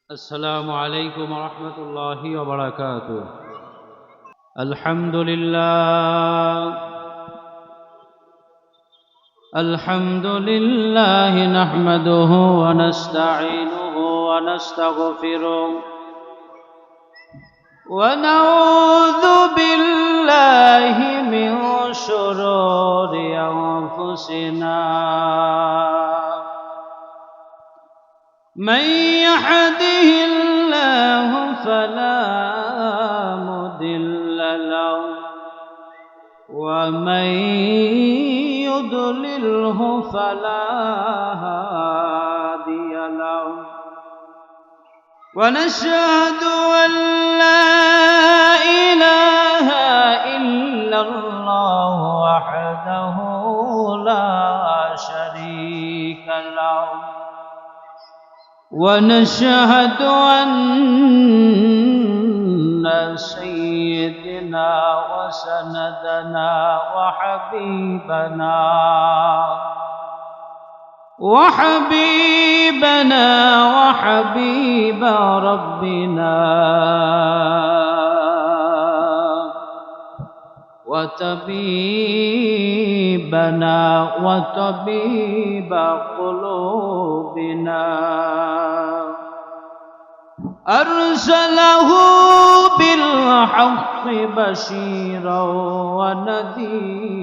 السلام عليكم ورحمة الله وبركاته. الحمد لله نحمده ونستعينه ونستغفره ونعوذ بالله من شرور أنفسنا من يهده الله فلا مضل له ومن يضلله فلا هادي له ونشهد أن لا إله إلا الله وحده لا شريك له ونشهد أن سيدنا وسندنا وحبيب ربنا وطبيبنا وطبيب قلوبنا أرسله بالحق بشيرا ونذيرا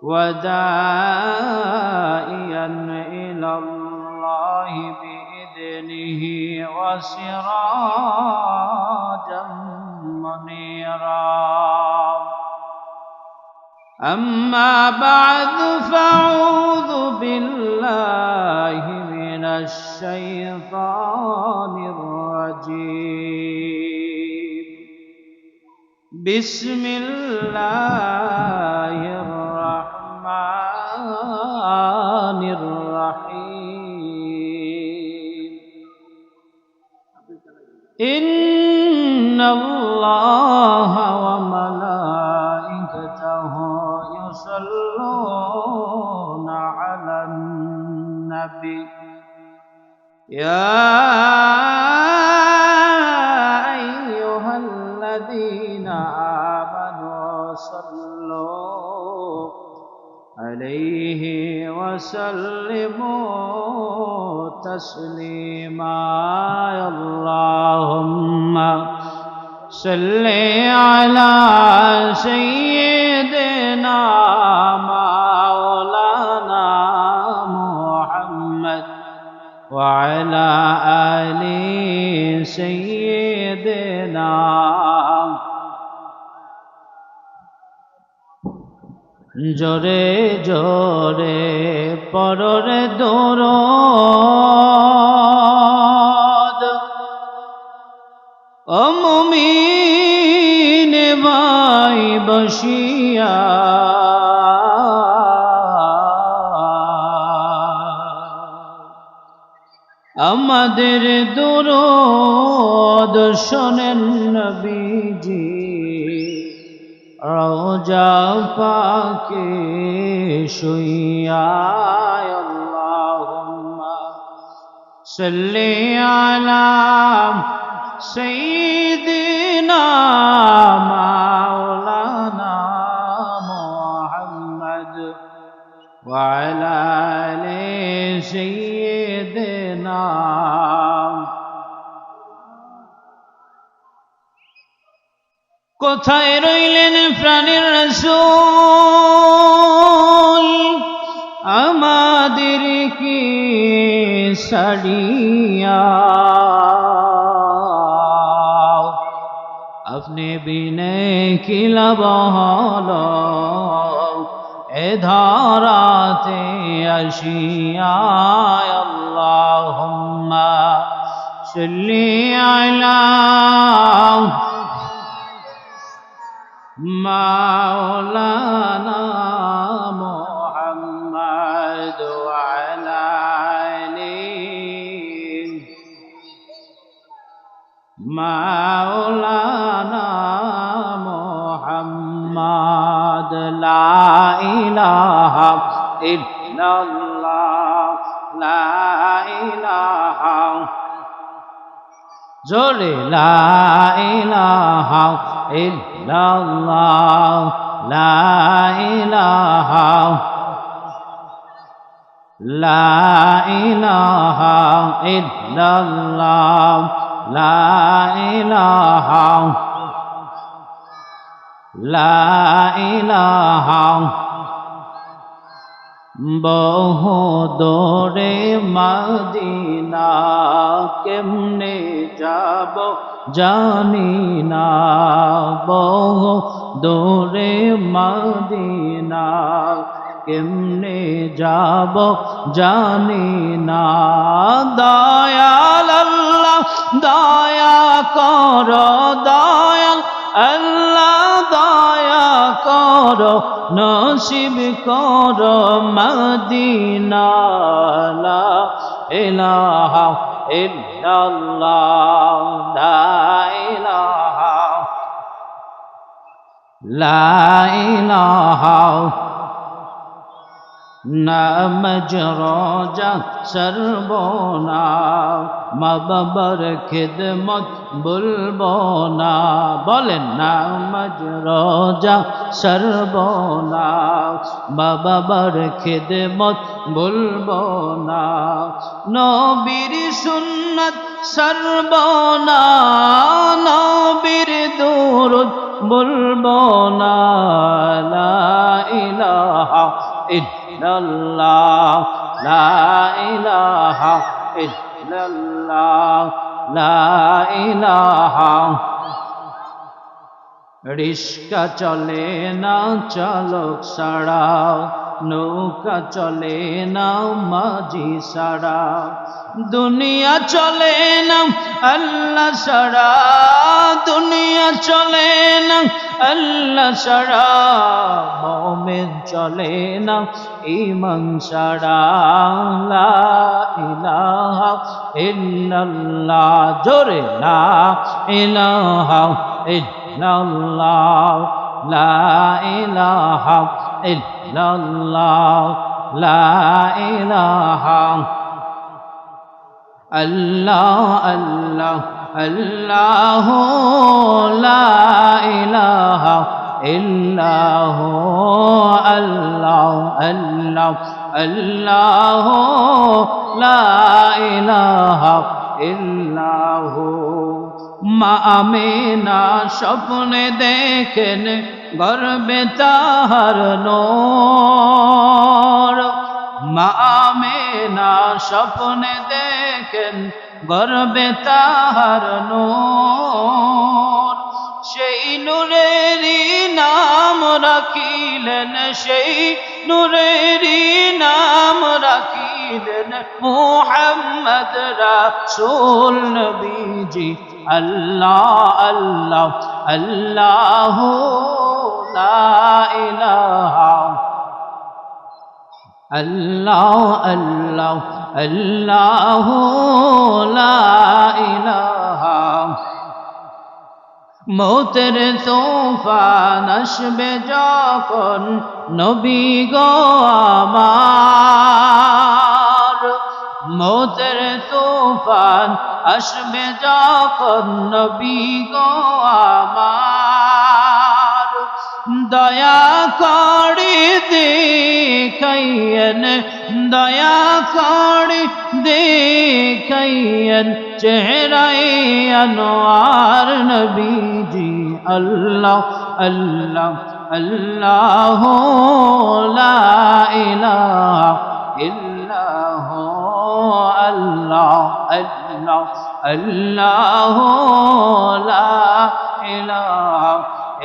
وداعيا إلى الله بإذنه وسراجا منيرا. أما بعد فأعوذ بالله من الشيطان الرجيم. بسم الله الرحمن الرحيم. إن الله وملائكته يصلون على النبي يا أيها الذين آمنوا صلوا عليه وسلموا تسليما. اللهم صل على سيدنا مولانا محمد وعلى آل سيدنا. জোরে জোরে পড়রে দরুদ ও মুমিন ভাই বসিয়া আমাদের দরুদ শোনেন নবীজি রওজা পাকে শুইয়া। আল্লাহুম্মা সাল্লি আলা সাইয়্যিদিনা মাওলানা মুহাম্মদ ওয়া আলা আলি সাইয়্যিদিনা। কোথায় রইলেন প্রাণের রাসূল আমাদের কি ছাড়িয়া? আপনি বিনে কি লাভ হলো এ ধরাতে আসিয়া? আল্লাহুম্মা সাল্লি আলা মাওলানা মুহাম্মদ ওয়া আলা আলি মাওলানা মুহাম্মদ। লা ইলাহা ইল্লাল্লাহ লা ইলাহা জোরে লা ইলাহা ইল্লাল্লাহ লা ইলাহা লা ইলাহা ইল্লাল্লাহ লা ইলাহা লা ইলাহা বহু দূরে মদিনা কেমনে যাব জানি না বহু দূরে মদিনা কেমনে যাব জানি না দয়াল আল্লাহ দয়া কর দয়াল আল্লাহ দয়া কর নসিব কর মদিনা লা ইলাহা ইল্লাল্লাহ লা ইলাহা লা ইলাহা নামাজ রোজা সরবনা মা বাবার খিদমত ভুলবো না বলেন নামাজ রোজা সরবনা মা বাবার খিদমত ভুলবো না নবীর সুন্নাত সরবনা নবীর দুরূদ ভুলবো না লা ইলাহা ইল্লাল্লাহ লা ইলাহা ইল্লাল্লাহ লা ইলাহা রিস্কা চলে না চালক ছাড়া নৌকা চলে না মাঝি ছাড়া দুনিয়া চলে না আল্লাহ ছাড়া দুনিয়া চলে না আল্লাহ ছাড়া মুমিন চলে না ঈমান ছাড়া লা ইলাহা ইল্লাল্লাহ জোরে লা ইলাহা ইল্লাল্লাহ লা ইলাহা ইল্লাল্লাহ লা ইলাহা আল্লাহ আল্লাহ আল্লাহ লা ইলাহা ইল্লাহ আল্লাহ আল্লাহ আল্লাহ লা ইলাহা ইল্লাহ মা আমিনা স্বপ্নে দেখেন গর্বে তাহার নূর মা আমিনা স্বপ্নে দেখেন গর্বে তাহার নূর সেই নূরেরই নাম রাখিলেন সেই নূরেরই নাম রাখিলেন মুহাম্মদ রাসূল নবীজি আল্লাহ আল্লাহ আল্লাহ লা ইলাহা আল্লাহ আল্লাহ আল্লাহ লা ইলাহা মৌতের তুফান আসবে যখন নবী গো আমার মৌতের তুফান আসবে যখন নবী গো আমার দয়া করে দেখাইয়েন দয়া করে দেখাইয়েন চেহারায় আনোয়ার নবীজি আল্লাহ আল্লাহ আল্লাহ লা ইলাহা ইল্লাহ আল্লাহ আল্লাহ আল্লাহ লা ইলাহা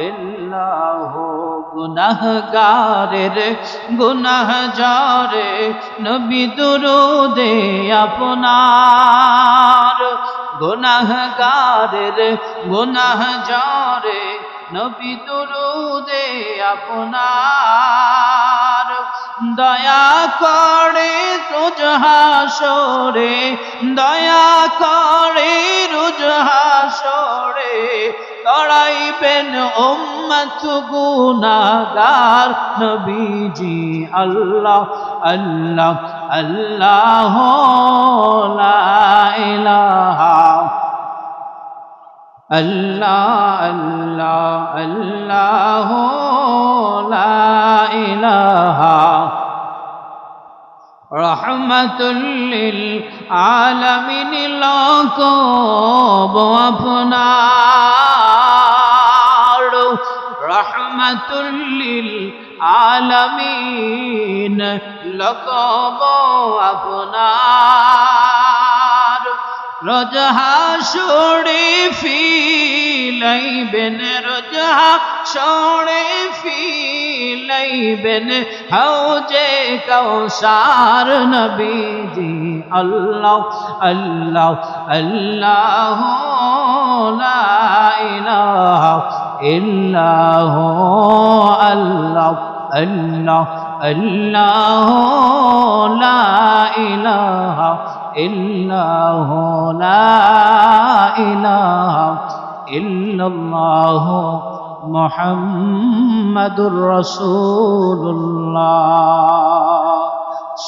ইল্লাহ গুনাহগারের গুনাহ যারে নবী দুরূদে আপনার গুনাহগারের গুনাহ যারে নবী দুরূদে আপনার দয়া করে রোজ হাসরে দয়া করে রোজ হাসরে তড়াইবেন উম্মত গুনাহগার নবীজি আল্লাহ আল্লাহ আল্লাহ আল্লাহ আল্লাহ আল্লাহ লা ইলাহা রহমাতুল লিল আলামিন লকব আপনার রহমাতুল লিল আলামিন লকব আপনার রোজ হাসরে ফিলাইবেন রোজ হাসরে ফিলাইবেন হাউজে কাউসার নবীজি আল্লাহ আল্লাহ আল্লাহ লা ইলাহা ইল্লাহ আল্লাহ আল্লাহ আল্লাহ লা ইলাহা ইল্লাহ লা ইলাহা ইল্লাল্লাহ মুহাম্মাদুর রাসূলুল্লাহ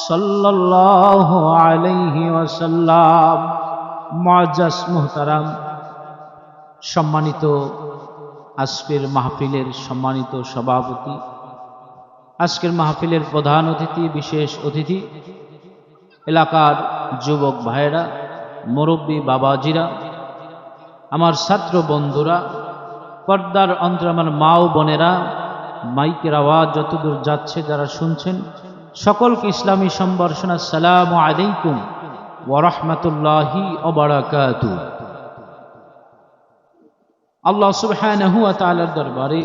সাল্লাল্লাহু আলাইহি ওয়াসাল্লাম। মুআজ্জাজ মুহতারাম, সম্মানিত আজকের মাহফিলের সম্মানিত সভাপতি, আজকের মাহফিলের প্রধান অতিথি, বিশেষ অতিথি, এলাকার যুবক ভাইয়েরা, মুরব্বী বাবাজিরা, আমার ছাত্র বন্ধুরা, পর্দার অন্তরে আমার মা ও বোনেরা, মাইকের আওয়াজ যতদূর যাচ্ছে যারা শুনছেন, সকলকে ইসলামী সম্বর্ধনা আসসালামু আলাইকুম ওয়া রাহমাতুল্লাহি ওয়া বারাকাতুহু। আল্লাহ সুবহানাহু ওয়া তাআলার দরবারে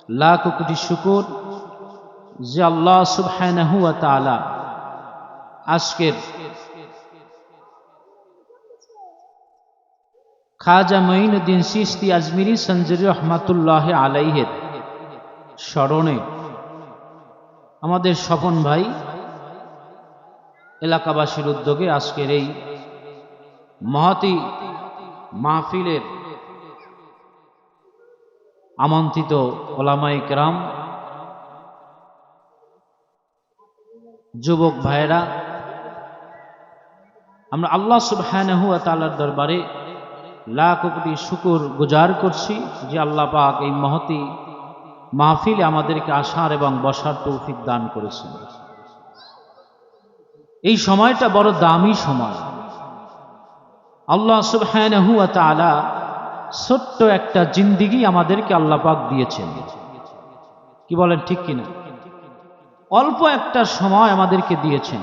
লাখ কোটি শুকর যে আল্লাহ সুবহানাহু ওয়া তাআলা আজকের খাজা মঈনুদ্দিন চিশতি আজমিরি সঞ্জরি রহমাতুল্লাহ আলাইহের স্মরণে আমাদের স্বপন ভাই এলাকাবাসীর উদ্যোগে আজকের এই মহতী মাহফিলের আমন্ত্রিত ওলামায়ে কেরাম, যুবক ভাইয়েরা, আমরা আল্লাহ সুবহানাহু ওয়া তাআলার দরবারে লাখ কোটি শুকর গুজার করছি যে আল্লাহ পাক এই মহতী মাহফিলে আমাদেরকে আসার এবং বসার তৌফিক দান করেছেন। এই সময়টা বড় দামি সময়। আল্লাহ সুবহানাহু ওয়া তাআলা ছোট্ট একটা জিন্দেগি আমাদেরকে আল্লাহ পাক দিয়েছেন, কি বলেন ঠিক কিনা? অল্প একটা সময় আমাদেরকে দিয়েছেন।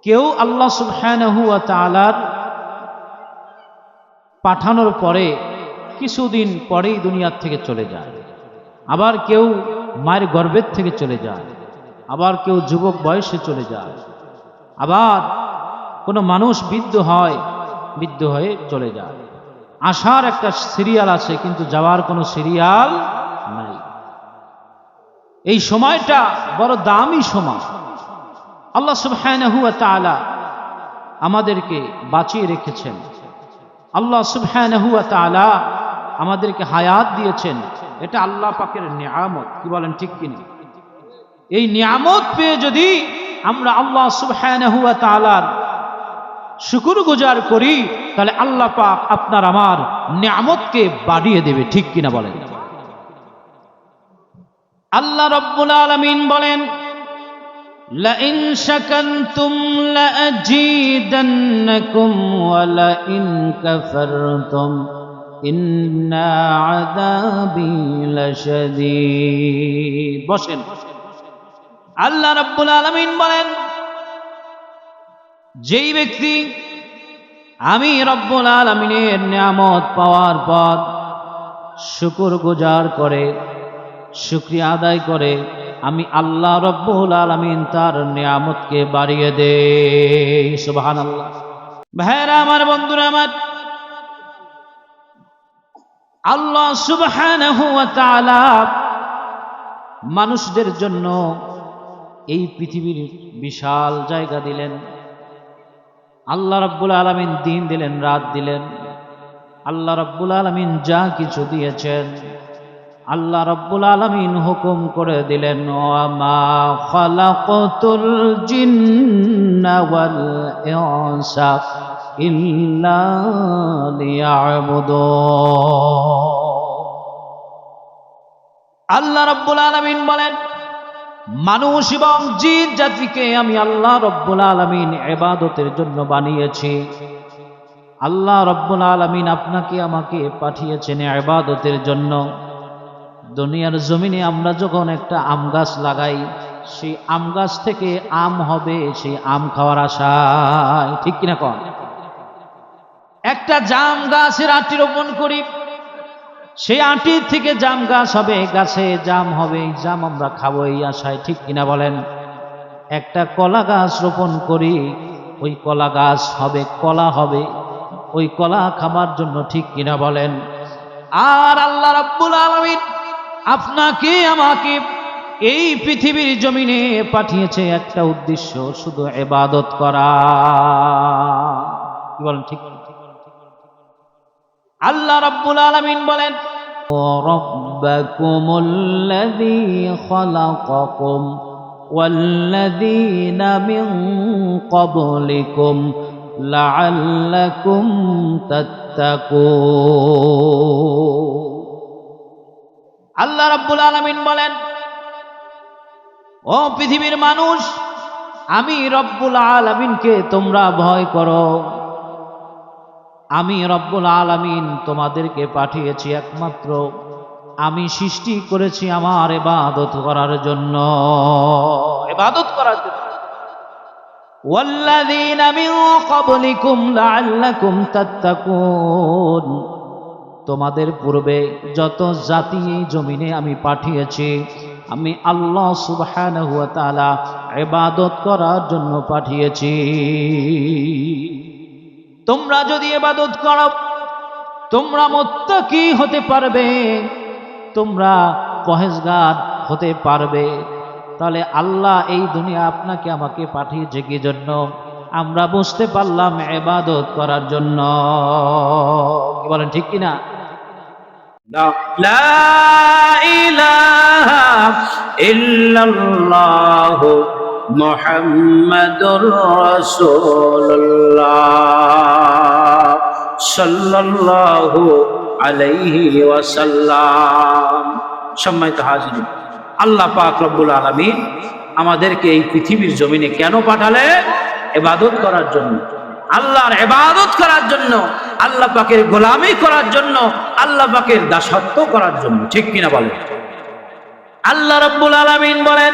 কেউ আল্লাহ সুবহানাহু ওয়া তাআলার পাঠানোর পরে কিছুদিন পরেই দুনিয়ার থেকে চলে যায়, আবার কেউ মায়ের গর্ভের থেকে চলে যায়, আবার কেউ যুবক বয়সে চলে যায়, আবার কোনো মানুষ বৃদ্ধ হয়ে চলে যায়। আসার একটা সিরিয়াল আছে কিন্তু যাওয়ার কোনো সিরিয়াল নাই। এই সময়টা বড় দামি সময়। আল্লাহ সুবহানাহু ওয়া তাআলা আমাদেরকে বাঁচিয়ে রেখেছেন, আল্লাহ সুবহানাহু ওয়া তাআলা আমাদেরকে হায়াত দিয়েছেন। এটা আল্লাহ পাকের নিয়ামত, কি বলেন ঠিক কিনা? এই নিয়ামত পেয়ে যদি আমরা আল্লাহ সুবহানাহু ওয়া তাআলার শুকরগুজার করি তাহলে আল্লাহ পাক আপনার আমার নিয়ামতকে বাড়িয়ে দেবে, ঠিক কিনা বলেন? আল্লাহ রাব্বুল আলামিন বলেন, লাইন শাকারতুম লাযীদান্নাকুম ওয়া লাইন কাফারতুম ইন্না আযাবি লাশাদীদ। বসেন। আল্লাহ রাব্বুল আলামিন বলেন, যেই ব্যক্তি আমি রব্বুল আলামিনের নিয়ামত পাওয়ার পর শুকরগুজার করে, শুকরিয়া আদায় করে, আমি আল্লাহ রব্বুল আলামিন তার নিয়ামতকে বাড়িয়ে দেই। সুবহানাল্লাহ। ভাইরা আমার, বন্ধুরা আমার, আল্লাহ সুবহানাহু ওয়া তাআলা মানুষদের জন্য এই পৃথিবীর বিশাল জায়গা দিলেন। আল্লাহ রাব্বুল আলামিন দিন দিলেন, রাত দিলেন। আল্লাহ রাব্বুল আলামিন যা কিছু দিয়েছেন আল্লাহ রাব্বুল আলামিন হুকুম করে দিলেন, ওয়া মা খালাকাতুল জিন্না ওয়াল ইনসা ইল্লা লিয়াবুদুন। আল্লাহ রাব্বুল আলামিন বলেন, মানুষ এবং জিন জাতিকে আমি আল্লাহ রাব্বুল আলামিন ইবাদতের জন্য বানিয়েছি। আল্লাহ রাব্বুল আলামিন আপনাকে আমাকে পাঠিয়েছেন ইবাদতের জন্য। দুনিয়ার জমিনে আমরা যখন একটা আম গাছ লাগাই, সেই আম গাছ থেকে আম হবে, সেই আম খাওয়ার আশায়, ঠিক কিনা কন? একটা জাম গাছের আঁটি রোপণ করি, সেই আঁটির থেকে জাম গাছ হবে, গাছে জাম হবে, জাম আমরা খাবো এই আশায়, ঠিক কিনা বলেন? একটা কলা গাছ রোপণ করি, ওই কলা গাছ হবে, কলা হবে, ওই কলা খাবার জন্য, ঠিক কিনা বলেন? আর আল্লাহ রাব্বুল আলামিন আপনাকে আমাকে এই পৃথিবীর জমিনে পাঠিয়েছে একটা উদ্দেশ্য, শুধু ইবাদত করা। কি বলেন? ঠিক। আল্লাহ রাব্বুল আলামিন বলেন, রাব্বাকুমুল্লাযী খালাকাকুম ওয়াল্লাযীনা মিন ক্বাবলিকুম লাআল্লাকুম তাত্তাকুন। আল্লাহ রাব্বুল আলামিন বলেন, ও পৃথিবীর মানুষ, আমি রব্বুল আলামিনকে তোমরা ভয় করো। আমি রব্বুল আলামিন তোমাদেরকে পাঠিয়েছি একমাত্র আমি সৃষ্টি করেছি আমার ইবাদত করার জন্য, ইবাদত করার জন্য। ওয়াল্লাযীনা মিন ক্বাবলিকুম লাআল্লাকুম তাত্তাকুন। তোমাদের পূর্বে যত জাতি এই জমিনে আমি পাঠিয়েছি, আমি আল্লাহ সুবহানাহু ওয়া তাআলা ইবাদত করার জন্য পাঠিয়েছি। তোমরা যদি ইবাদত করো, তোমরা মুত্তাকি হতে পারবে, তোমরা পরহেজগার হতে পারবে। তাহলে আল্লাহ এই দুনিয়া আপনাকে আমাকে পাঠিয়েছে কি জন্য? আমরা বুঝতে পারলাম ইবাদত করার জন্য। কি বলেন, ঠিক কিনা? লা ইলাহা ইল্লাল্লাহু মুহাম্মাদুর রাসূলুল্লাহ সাল্লাল্লাহু আলাইহি ওয়াসাল্লাম। সম্মানিত হাজিরিন, আল্লাহ পাক রব্বুল আলামিন আমাদেরকে এই পৃথিবীর জমিনে কেন পাঠালেন? ইবাদত করার জন্য, আল্লাহর ইবাদত করার জন্য, আল্লাহ পাকের গোলামি করার জন্য, আল্লাহ পাকের দাসত্ব করার জন্য, ঠিক কিনা বলেন? আল্লাহ রাব্বুল আলামিন বলেন,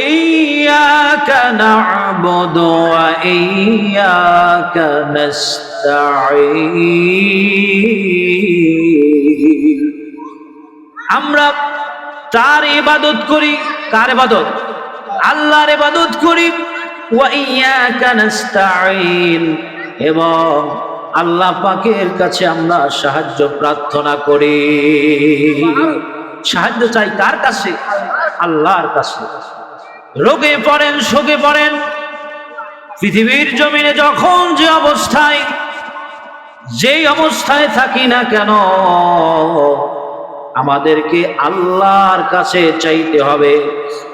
ইয়্যাকা না'বুদু ওয়া ইয়্যাকা নাস্তাঈন। আমরা তার ইবাদত করি। কার ইবাদত? আল্লাহর ইবাদত করি। ওয়া ইয়্যাকা নাস্তাঈন, এবং আল্লাহ পাকের কাছে আমরা সাহায্য প্রার্থনা করি। সাহায্য চাই কার কাছে? আল্লাহর কাছে। রোগে পড়েন, শোকে পড়েন, পৃথিবীর জমিনে যখন যে অবস্থায়, যেই অবস্থায় থাকি না কেন, আমাদেরকে আল্লাহর কাছে চাইতে হবে,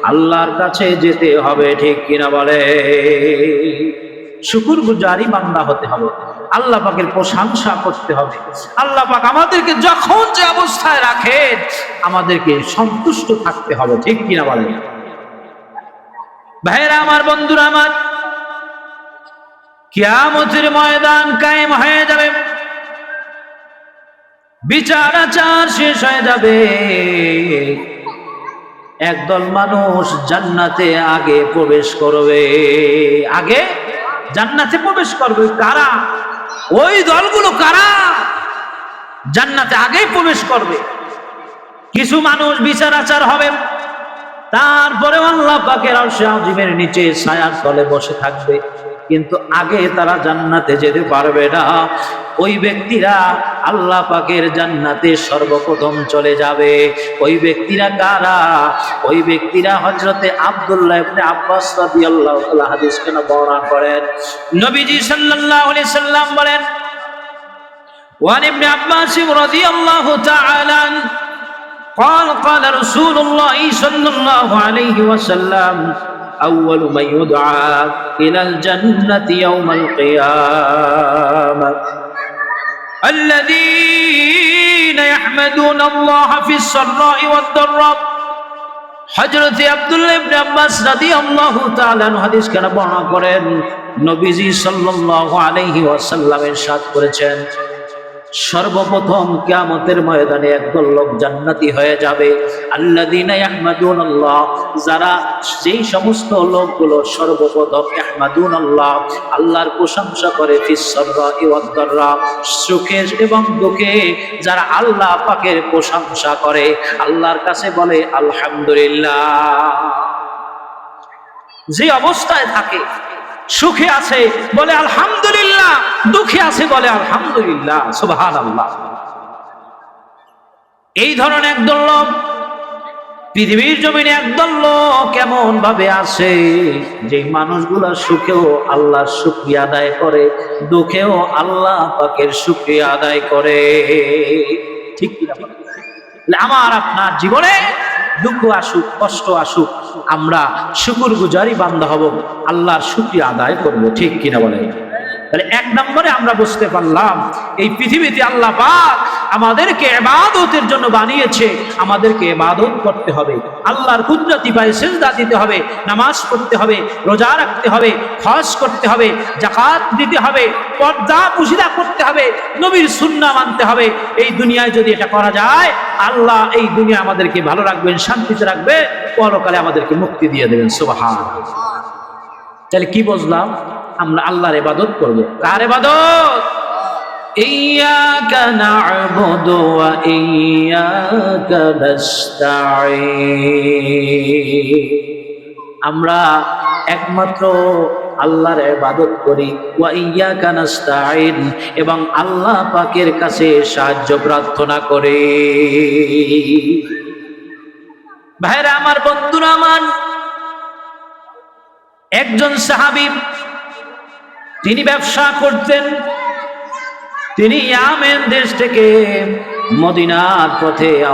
আল্লাহর কাছে যেতে হবে, ঠিক কিনা বলে? শুকরগুজারি বান্দা হতে হবে, আল্লাহ পাকের প্রশংসা করতে হবে। আল্লাহ পাক আমাদেরকে যখন যে অবস্থায় রাখেন, আমাদেরকে সন্তুষ্ট থাকতে হবে, ঠিক কিনা বলে? ভাইরা আমার, বন্ধুরা আমার, কিয়ামতের ময়দান কায়েম হয়ে যাবে, বিচার আচার শেষ হয়ে যাবে। একদল মানুষ জান্নাতে আগে প্রবেশ করবে, আগে জান্নাতে প্রবেশ করবে। কারা? ওই দলগুলো কারা জান্নাতে আগে প্রবেশ করবে? কিছু মানুষ বিচার আচার হবে, তারপরে আল্লাহ পাকের আরশে আজিমের নিচে ছায়ার তলে বসে থাকবে, কিন্তু আগে তারা জান্নাতে যেতে পারবে না। ওই ব্যক্তিরা আল্লাহ পাকের জান্নাতে সর্বপ্রথম চলে যাবে। ওই ব্যক্তিরা কারা? ওই ব্যক্তিরা হযরতে আব্দুল্লাহ ইবনে আব্বাস রাদিয়াল্লাহু তাআলা হাদিস কেন বর্ণনা করেন। নবীজি সাল্লাল্লাহু আলাইহি সাল্লাম বলেন, ওয়ান ইবনে আব্বাস রাদিয়াল্লাহু তাআলা قال قال رسول الله صلى الله عليه وسلم أول من يدعى إلى الجنة يوم القيامة الذين يحمدون الله في السراء والضراء হযরত আব্দুল্লাহ ইবনে আব্বাস রাদিয়াল্লাহু তাআলা হাদিস কেন বর্ণনা করেন নবীজি সাল্লাল্লাহু আলাইহি ওয়াসাল্লাম ইরশাদ করেছেন সর্বপ্রথম কিয়ামতের ময়দানে একদল লোক জান্নাতি হয়ে যাবে আল্লাযীনা ইয়াহমাদুনাল্লাহ যারা যেই সমস্ত লোকগুলো সর্বপ্রথম ইয়াহমাদুনাল্লাহ আল্লাহর প্রশংসা করে ফিস সাররাই ওয়াদ দাররা সুখে এবং দুঃখে যারা আল্লাহ পাকের প্রশংসা করে আল্লাহর কাছে বলে আলহামদুলিল্লাহ যে অবস্থায় থাকে সুখে আছে বলে আলহামদুলিল্লাহ দুঃখে আছে বলে আলহামদুলিল্লাহ সুবহানাল্লাহ এই ধরনের একদল লোক পৃথিবীর জমিনে একদল লোক কেমন ভাবে আছে যে মানুষগুলা সুখেও আল্লাহর শুকরিয়া আদায় করে দুঃখেও আল্লাহ পাকের শুকরিয়া আদায় করে ঠিক কি না আমার আপনার জীবনে দুঃখ আসুক কষ্ট আসুক আমরা শুকরগুজারি বান্দা হব আল্লাহর শুকরিয়া আদায় করব ঠিক কিনা বলেন তাহলে এক নম্বরে আমরা বুঝতে পারলাম এই পৃথিবীতে আল্লাহ পাক আমাদেরকে ইবাদতের জন্য বানিয়েছে আমাদেরকে ইবাদত করতে হবে আল্লাহর কুদরতি পায়ে সিজদা দিতে হবে নামাজ পড়তে হবে রোজা রাখতে হবে হজ করতে হবে যাকাত দিতে হবে পর্দা পুশিদা করতে হবে নবীর সুন্নাহ মানতে হবে এই দুনিয়ায় যদি এটা করা যায় আল্লাহ এই দুনিয়া আমাদেরকে ভালো রাখবেন শান্তিতে রাখবে পরকালে আমাদেরকে মুক্তি দিয়ে দেবেন সুবহানাল্লাহ তাহলে কি বুঝলাম আমরা আল্লাহর ইবাদত করব কার ইবাদত ইয়্যাকা না'বুদু ওয়া ইয়্যাকা নাস্তাঈন আমরা একমাত্র আল্লাহর ইবাদত করি ওয়া ইয়্যাকা নাস্তাঈন এবং আল্লাহ পাকের কাছে সাহায্য প্রার্থনা করি ভাইরা আমার বন্ধুরা আমার একজন সাহাবী তিনি ব্যবসা করতেন তিনি ইয়ামেন দেশ থেকে মদিনার পথে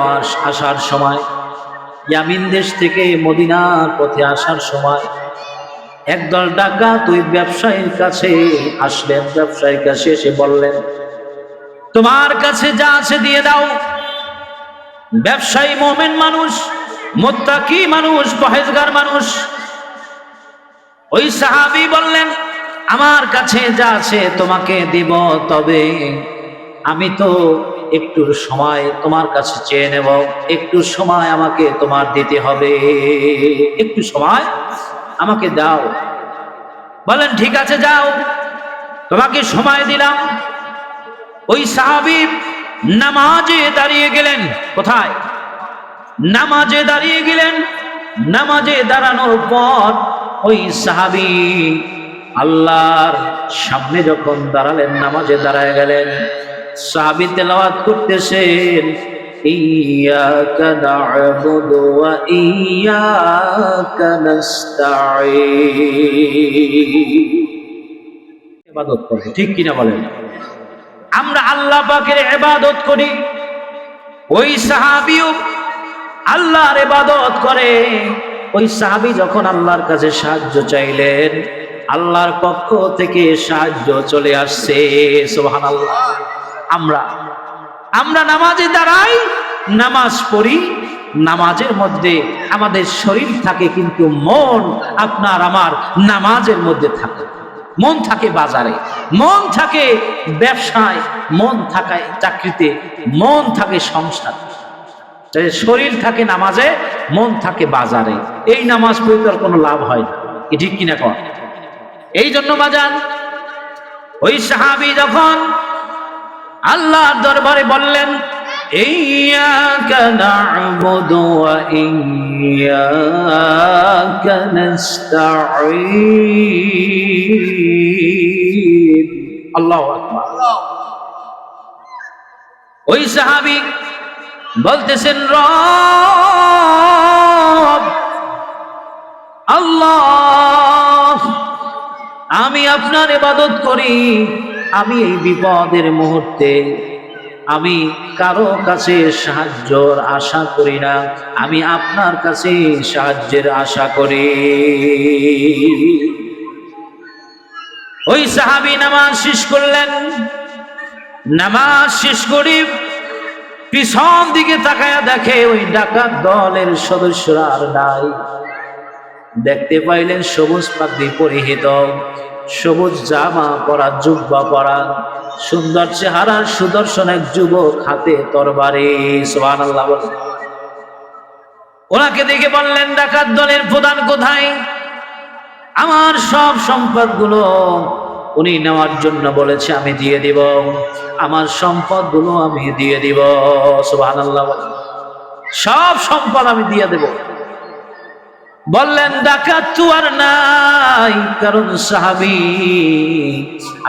আসার সময় ইয়ামিন দেশ থেকে মদিনার পথে আসার সময় একদল ডাকাত ওই ব্যবসায়ীর কাছে আসলেন ব্যবসায়ীর কাছে এসে বললেন তোমার কাছে যা আছে দিয়ে দাও ব্যবসায়ী মুমিন মানুষ মুত্তাকি মানুষ পরহেজগার মানুষ ওই সাহাবী বললেন আমার কাছে যা আছে তোমাকে দিব তবে আমি তো একটু সময় তোমার কাছে চেয়ে নেব একটু সময় আমাকে তোমার দিতে হবে একটু সময় আমাকে দাও বলেন ঠিক আছে যাও তোমাকে সময় দিলাম ওই সাহাবী নামাজে দাঁড়িয়ে গেলেন কোথায় নামাজে দাঁড়িয়ে গেলেন নামাজে দাঁড়ানোর পর ওই সাহাবী আল্লাহর সামনে যখন দাঁড়ালেন নামাজে দাঁড়ায় গেলেন সাহাবী তেলাওয়াত করতেছেন ইয়্যাকা না'বুদু ওয়া ইয়্যাকা নাস্তাঈন ইবাদত করে ঠিক কিনা বলেন আমরা আল্লাহ পাকের ইবাদত করি ওই সাহাবীও আল্লাহর ইবাদত করে ওই সাহাবী যখন আল্লাহর কাছে সাহায্য চাইলেন আল্লাহর পক্ষ থেকে সাহায্য চলে আসছে সুবহানাল্লাহ আমরা নামাজে দাঁড়াই নামাজ পড়ি নামাজের মধ্যে আমাদের শরীর থাকে কিন্তু মন আপনার আমার নামাজের মধ্যে থাকে মন থাকে বাজারে মন থাকে ব্যবসায় মন থাকে চাকরিতে মন থাকে সংসার শরীর থাকে নামাজে মন থাকে বাজারে এই নামাজ পড়ে তো আর কোনো লাভ হয় না কি ঠিক কিনা কর এই জন্য বাজান ওই সাহাবী যখন আল্লাহর দরবারে বললেন ইয়্যাকা না'বুদু ওয়া ইয়্যাকা নাস্তাঈন আল্লাহু আকবার ওই সাহাবী বলতেছেন রব আল্লাহ আমি আপনার ইবাদত করি আমি এই বিপদের মুহূর্তে আমি কারো কাছে সাহায্যর আশা করি না, আমি আপনার কাছে সাহায্যের আশা করি। ওই সাহাবী নামাজ শেষ করলেন। নামাজ শেষ করে পিছন দিকে তাকায়া দেখে ওই ডাকাত দলের সদস্যরা আর নাই। দেখতে পাইলেন সবুজ পাগড়ি পরিহিত, সবুজ জামা পরা, জুব্বা পরা, সুন্দর চেহারার সুদর্শন এক যুবক, হাতে তরবারি। সুবহানাল্লাহ। ওনাকে দেখে বললেন, ডাকাত দলের প্রধান কোথায়? আমার সব সম্পদগুলো উনি নেওয়ার জন্য বলেছে, আমি দিয়ে দিব, আমার সম্পদগুলো আমি দিয়ে দিব। সুবহানাল্লাহ। সব সম্পদ আমি দিয়ে দেব। বললেন, ডাকাত তো আর নাই, কারণ সাহাবী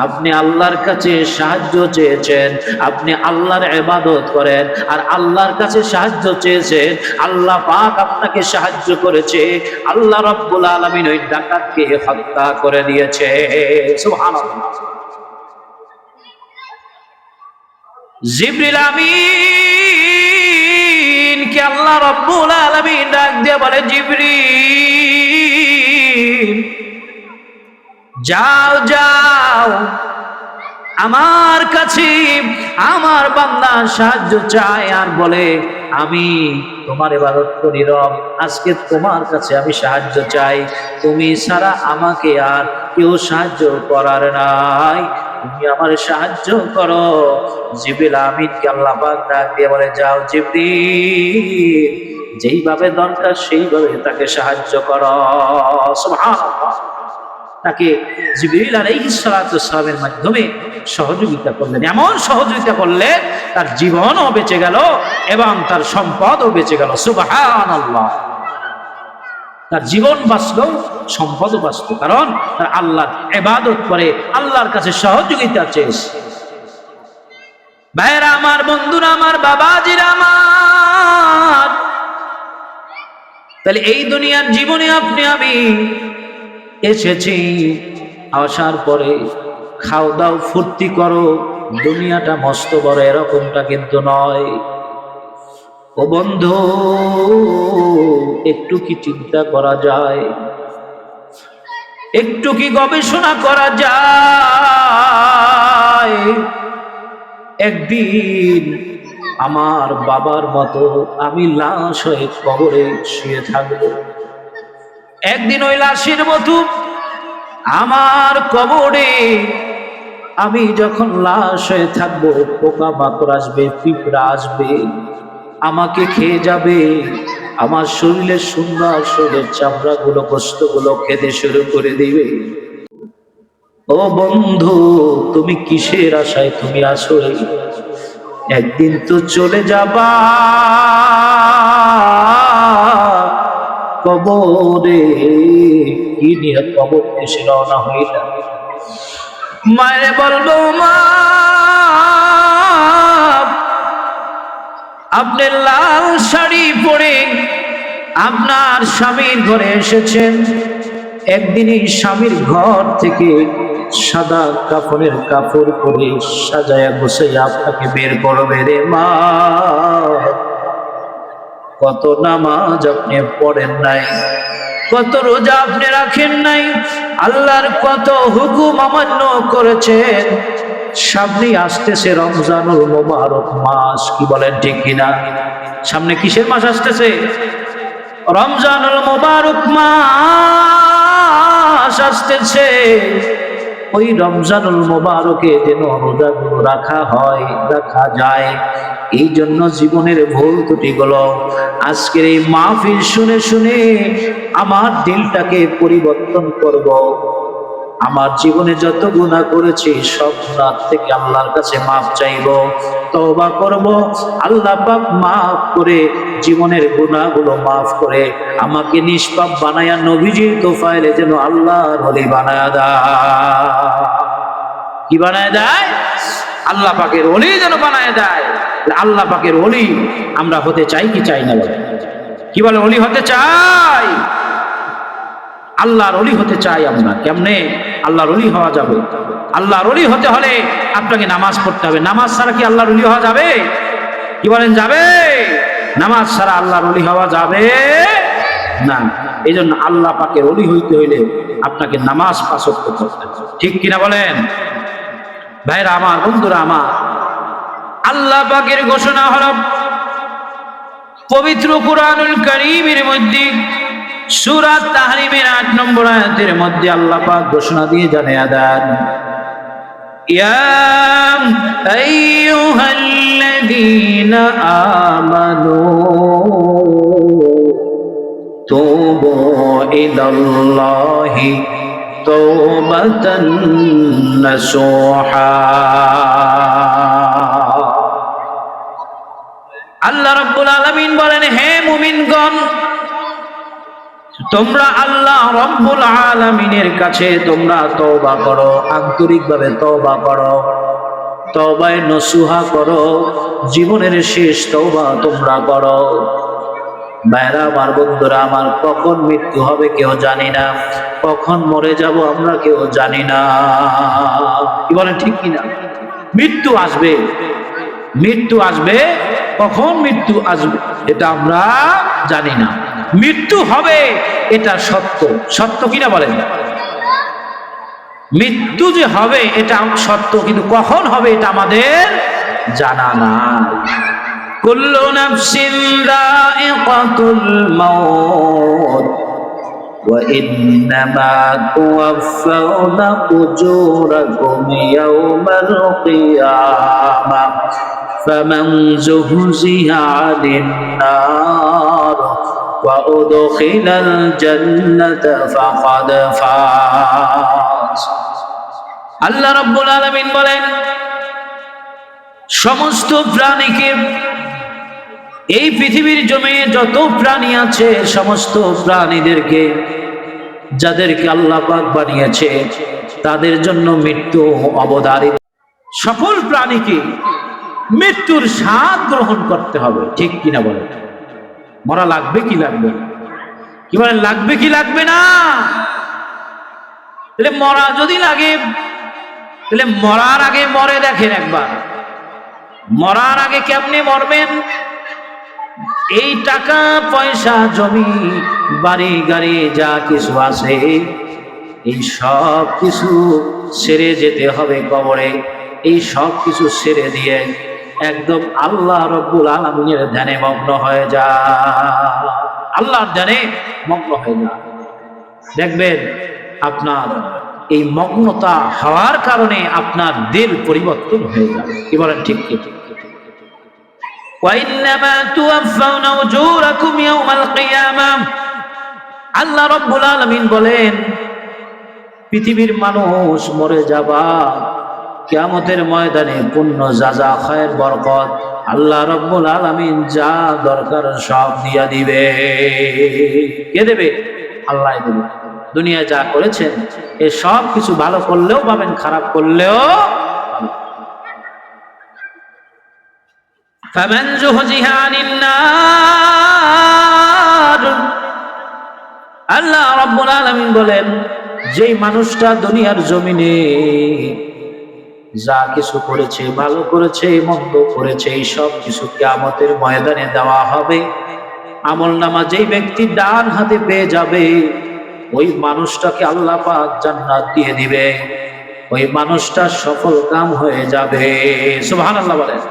আপনি আল্লাহর কাছে সাহায্য চেয়েছেন, আপনি আল্লাহর ইবাদত করেন আর আল্লাহর কাছে সাহায্য চেয়েছেন, আল্লাহ পাক আপনাকে সাহায্য করেছে, আল্লাহ রাব্বুল আলামিন ওই ডাকাতকে হত্যা করে দিয়েছে। সুবহানাল্লাহ। জিবরিল আমিন কে আল্লাহ রাব্বুল আলামিন ডাক দিয়ে বলে, জিবরিল যাও যাও, আমার কাছে আমার বান্দা সাহায্য চায় আর বলে আমি তোমার ইবাদত করি রব, আজকে তোমার কাছে আমি সাহায্য চাই, তুমি ছাড়া আমাকে আর কেউ সাহায্য করার নাই, তুমি আমার সাহায্য করো। জিবরিল আমিনকে আল্লাহ পাক ডাক দিয়ে বলে, যাও জিবরিল, যেইভাবে দরকার সেইভাবে তাকে সাহায্য করো। সুবহানাল্লাহ। তাকে জিবরিল আলাইহিস সালাতু ওয়াস সালামের মাধ্যমে সহযোগিতা করলেন। এমন সহযোগিতা করলে তার জীবনও বেঁচে গেল এবং তার সম্পদও বেঁচে গেল। সুবহানাল্লাহ। তার জীবন বাঁচল, সম্পদও বাঁচল, কারণ তার আল্লাহর ইবাদত করে, আল্লাহর কাছে সহযোগিতা চেয়েছে। ভাইরা আমার, বন্ধুরা আমার, বাবাজিরা আমার, তাহলে এই দুনিয়ার জীবনে আপনি আমি এসেছি, আসার পরে খাও দাও ফুর্তি করো, দুনিয়াটা মস্ত বড় এরকমটা কিন্তু নয়। ও বন্ধু, একটু কি চিন্তা করা যায়, একটু কি গবেষণা করা যায়? একদিন আমার বাবার মতো আমি লাশ হয়ে কবরে শুয়ে থাকবো, একদিন ওই লাশের মতো আমার কবরে আমি যখন লাশ হয়ে থাকবো, পোকা মাকড় আসবে, পিঁপড়া আসবে, আমাকে খেয়ে যাবে, আমার শরীরের সুন্দর শরীরের চামড়াগুলো, গোশতগুলো খেতে শুরু করে দিবে। ও বন্ধু, তুমি কিসের আশায় তুমি আসো? একদিন তো চলে যাবা কবরে, কি নিয়ে কবর এসে রওনা হইলা? মায়ের বলবো, মা আপনি লাল শাড়ি পরে আপনার স্বামীর ঘরে এসেছেন, একদিন এই স্বামীর ঘর থেকে সাদা কাপড়ের কাপড় পরে সাজায়া গোছাইয়া আপনাকে বের করবে রে মা। কত নামাজ আপনি পড়েন নাই, কত রোজা আপনি রাখেন নাই, আল্লাহর কত হুকুম অমান্য করেছেন। সামনে আসতেছে রমজানুল মুবারক মাস, কি বলেন ঠিক কিনা? সামনে কিসের মাস আসতেছে? রমজানুল মুবারক মাস আসতেছে। ওই রমজানুল মুবারকে যেন রোজাগুলো রাখা হয়, রাখা যায়। এই জন্য জীবনের ভুল ত্রুটিগুলো আজকের এই মাহফিল শুনে শুনে আমার দিলটাকে পরিবর্তন করব। আমার জীবনে যত গুনাহ করেছি সব গুনাহ থেকে আল্লাহর কাছে মাফ চাইব, তওবা করব। আল্লাহ পাক মাফ করে জীবনের গুনাহগুলো মাফ করে আমাকে নিষ্পাপ বানায়া নবীজির তোফায়েলে যেন আল্লাহর ওলি বানায়া দেয়। কি বানায় দেয়? আল্লাহ পাকের ওলি যেন বানায় দেয়। আল্লাহ পাকের ওলি আমরা হতে চাই কি চাই না? কি বলে? ওলি হতে চাই। আল্লাহর ওলি হতে চাই আমরা। কেমনে আল্লাহর ওলি হওয়া যাবে? আল্লাহর ওলি হতে হলে আপনাকে নামাজ পড়তে হবে। নামাজ ছাড়া কি আল্লাহর ওলি হওয়া যাবে? কি বলেন, যাবে? নামাজ ছাড়া আল্লাহর ওলি হওয়া যাবে না। এই জন্য আল্লাহ পাকের ওলি হইতে হইলে আপনাকে নামাজ পাঁচ ওয়াক্ত করতে হবে। ঠিক কিনা বলেন ভাইরা আমার, বন্ধুরা আমার? আল্লাহ পাকের ঘোষণা হলো পবিত্র কুরআনুল কারীমের মধ্যে সূরা তাহরিমের ৮ নম্বর আয়াতের মধ্যে আল্লাহ পাক ঘোষণা দিয়ে জানিয়ে দেন, ইয়া আইয়ুহাল্লাযীনা আমানু তুবু ইলাল্লাহি তাওবাতান নাসুহা। আল্লাহ রাব্বুল আলামিন বলেন, হে মুমিনগণ, তোমরা আল্লাহ রাব্বুল আলামিনের কাছে তোমরা তওবা করো, আন্তরিকভাবে তওবা করো, তওবায়ে নসুহা করো, জীবনের শেষ তওবা তোমরা করো। ভাইরা আমার, বন্ধুরা আমার, কখন মৃত্যু হবে কেউ জানি না, কখন মরে যাব আমরা কেউ জানি না। কি বলেন, ঠিক কিনা? মৃত্যু আসবে, মৃত্যু আসবে, কখন মৃত্যু আসবে এটা আমরা জানি না। মৃত্যু হবে এটা সত্য, সত্য কিনা বলেন? মৃত্যু যে হবে এটা সত্য, কিন্তু কখন হবে এটা আমাদের জানা নাই। কুল্লু নাফসিন যায়িকাতুল মাউত ওয়া ইন্নামা তুওয়াফাউনা উজুরাকুম ইয়াওমাল কিয়ামাহ ফামান যুহজিহা আনিন নার ওয়া উদখিলাল জান্নাতা ফাকাদ ফাজ। আল্লাহ রাব্বুল আলামিন বলেন, সমস্ত প্রাণীকে, এই পৃথিবীর জমিনে যত প্রাণী আছে সমস্ত প্রাণীদেরকে, যাদেরকে আল্লাহ পাক বানিয়েছে তাদের জন্য মৃত্যু অবধারিত। সকল প্রাণীকে মৃত্যুর স্বাদ গ্রহণ করতে হবে। ঠিক কিনা বলেন? মরা লাগবে কি লাগবে? কি বলেন, লাগবে কি লাগবে না? তাহলে মরা যদি লাগে, তাহলে মরার আগে মরে দেখেন একবার। মরার আগে কেমনে মরবেন? এই টাকা পয়সা জমি বাড়ি গাড়ি যা কিছু আছে এই সব কিছু ছেড়ে যেতে হবে কবরে। এই সব কিছু ছেড়ে দিয়ে একদম আল্লাহ রাব্বুল আলামিনের ধ্যানে মগ্ন হয়ে যা, আল্লাহর ধ্যানে মগ্ন হয়ে যা। দেখবেন আপনার এই মগ্নতা হওয়ার কারণে আপনার দিল পরিবর্তন হয়ে যাবে। কি বলেন, ঠিক কি? وَإِنَّمَا تُوَفَّوْنَ أُجُورَكُمْ يَوْمَ الْقِيَامَةِ। আল্লাহ রাব্বুল আলামিন বলেন, পৃথিবীর মানুষ মরে যাবা, কিয়ামতের ময়দানে পুণ্য যাজা খায়ের বরকত আল্লাহ রাব্বুল আলামিন যা দরকার সব দিয়া দিবে। কে দেবে? আল্লাহ দেবে। দুনিয়ায় যা করেছেন এই সব কিছু ভালো করলেও পাবেন, খারাপ করলেও। ফামান যুহজিহা আনিন নার, আল্লাহ রাব্বুল আলামিন বলেন, যেই মানুষটা দুনিয়ার জমিনে যা কিছু করেছে, ভালো করেছে মন্দ করেছে, এই সব কিছু কিয়ামতের ময়দানে দেওয়া হবে। আমলনামা যেই ব্যক্তি ডান হাতে পেয়ে যাবে ওই মানুষটাকে আল্লাহ পাক জান্নাত দিয়ে দিবে, ওই মানুষটা সফল কাম হয়ে যাবে। সুবহানাল্লাহ বলেন।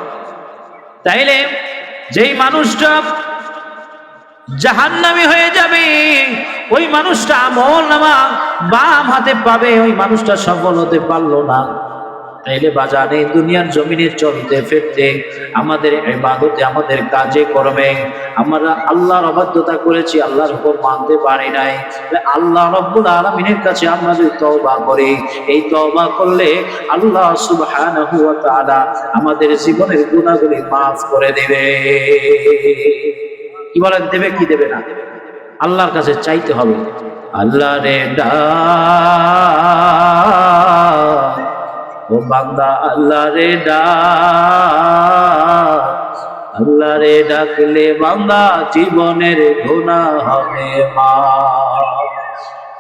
তাইলে যেই মানুষটা জাহান্নামী হয়ে যাবে ওই মানুষটা আমলনামা বাম হাতে পাবে, ওই মানুষটা সফল হতে পারলো না। তাইলে বাজারে দুনিয়ার জমিনে চলতে ফিরতে আমাদের ইবাদতে, আমাদের কাজে কর্মে আমরা আল্লাহর অবাধ্যতা করেছি, আল্লাহর হুকুম মানতে পারি নাই। আল্লাহ রাব্বুল আলামিনের কাছে আমরা যদি তওবা করি, এই তওবা করলে আল্লাহ সুবহানাহু ওয়া তাআলা আমাদের জীবনের গুনাহগুলি মাফ করে দেবে। কি বলেন, দেবে কি দেবে না? আল্লাহর কাছে চাইতে হবে। আল্লাহ রে ডাক, ও বান্দা আল্লাহ রে ডাক, আল্লাহ রে ডাকলে বান্দা জীবনের গুনাহ হবে মাফ।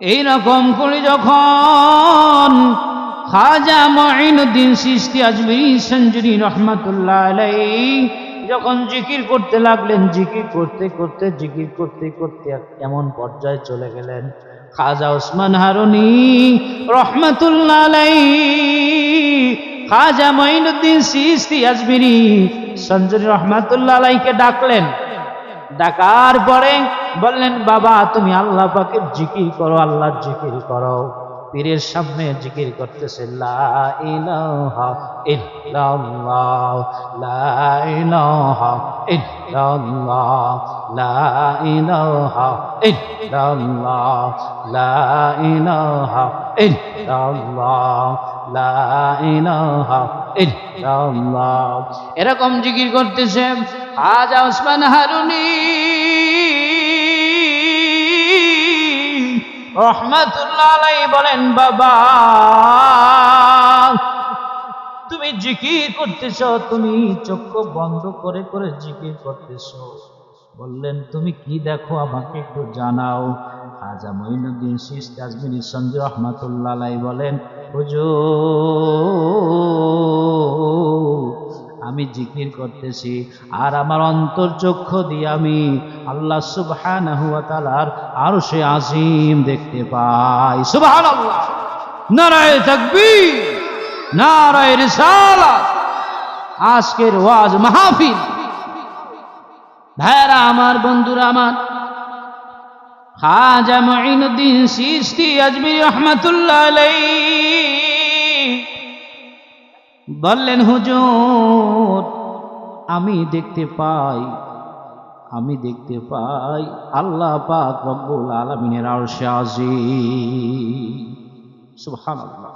এইরকম করে যখন খাজা মুঈনুদ্দিন চিশতি আজমিরি সঞ্জুরি রহমাতুল্লাহ আলাইহি যখন জিকির করতে লাগলেন, জিকির করতে করতে এমন পর্যায়ে চলে গেলেন, খাজা ওসমান হারুনি রহমাতুল্লাহ আলাইহি খাজা মুঈনুদ্দিন চিশতি আজমিরি সঞ্জুরি রহমাতুল্লাহ আলাইহিকে ডাকলেন। ডাকার পরে বললেন, বাবা তুমি আল্লাহ পাকের জিকির করো, আল্লাহর জিকির করো। পীরের সামনে জিকির করতেছে, লা ইলাহা ইল্লাল্লাহ, লা ইলাহা ইল্লাল্লাহ, লা ইলাহা ইল্লাল্লাহ, লা ইলাহা ইল্লাল্লাহ, লা ইলাহা ইল্লাল্লাহ। এরকম জিকির করতেছে। খাজা ওসমান হারুনি রহমাতুল্লাহ আলাইহি বলেন, বাবা তুমি জিকির করতেছ, তুমি চক্ষু বন্ধ করে করে জিকির করতেছ। বললেন, তুমি কি দেখো আমাকে একটু জানাও। খাজা মুঈনুদ্দিন চিশতি আজমিরি সঞ্জুরি রহমাতুল্লাহ আলাইহি বলেন, হুজুর আমি জিকির করতেছি আর আমার অন্তর্চক্ষু দিয়ে আমি আল্লাহ সুবহানাহু ওয়া তাআলার আরশে আজিম দেখতে পাই। সুবহানাল্লাহ, নারায়ে তাকবীর, নারায়ে রিসালাত। আজকের ওয়াজ মাহফিল, ভাইরা আমার, বন্ধুরা আমার, খাজা মুঈনুদ্দিন চিশতি আজমিরি রহমাতুল্লাহ আলাইহি বললেন, হুজুর আমি দেখতে পাই আল্লাহ পাক রব্বুল আলামিনের আরশে আজিম। সুবহানাল্লাহ।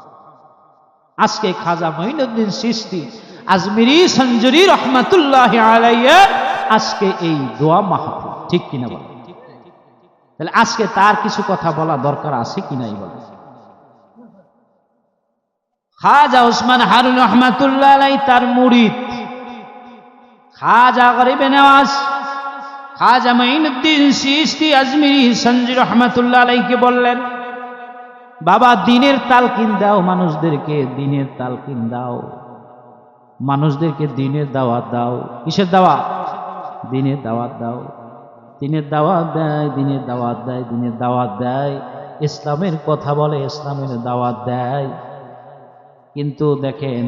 আজকে খাজা মুঈনুদ্দিন চিশতি আজমিরি সঞ্জুরি রহমাতুল্লাহি আলাইহি আজকে এই দোয়া মাহফিল, ঠিক কিনা বলেন? তাহলে আজকে তার কিছু কথা বলা দরকার আছে কিনাই বলেন। খাজা ওসমান হারুনি রহমাতুল্লাহ আলাইহি তার মুরিদ খাজা গরিবে নওয়াজ খাজা মুঈনুদ্দিন চিশতি আজমিরি সঞ্জুরি রহমাতুল্লাহ আলাইহিকে বললেন, বাবা দ্বীনের তালকিন দাও, মানুষদেরকে দ্বীনের তালকিন দাও, মানুষদেরকে দ্বীনের দাওয়াত দাও। কিসের দাওয়াত? দ্বীনের দাওয়াত দাও। দ্বীনের দাওয়াত দেয়, দ্বীনের দাওয়াত দেয়, দ্বীনের দাওয়াত দেয়, ইসলামের কথা বলে, ইসলামের দাওয়াত দেয়। কিন্তু দেখেন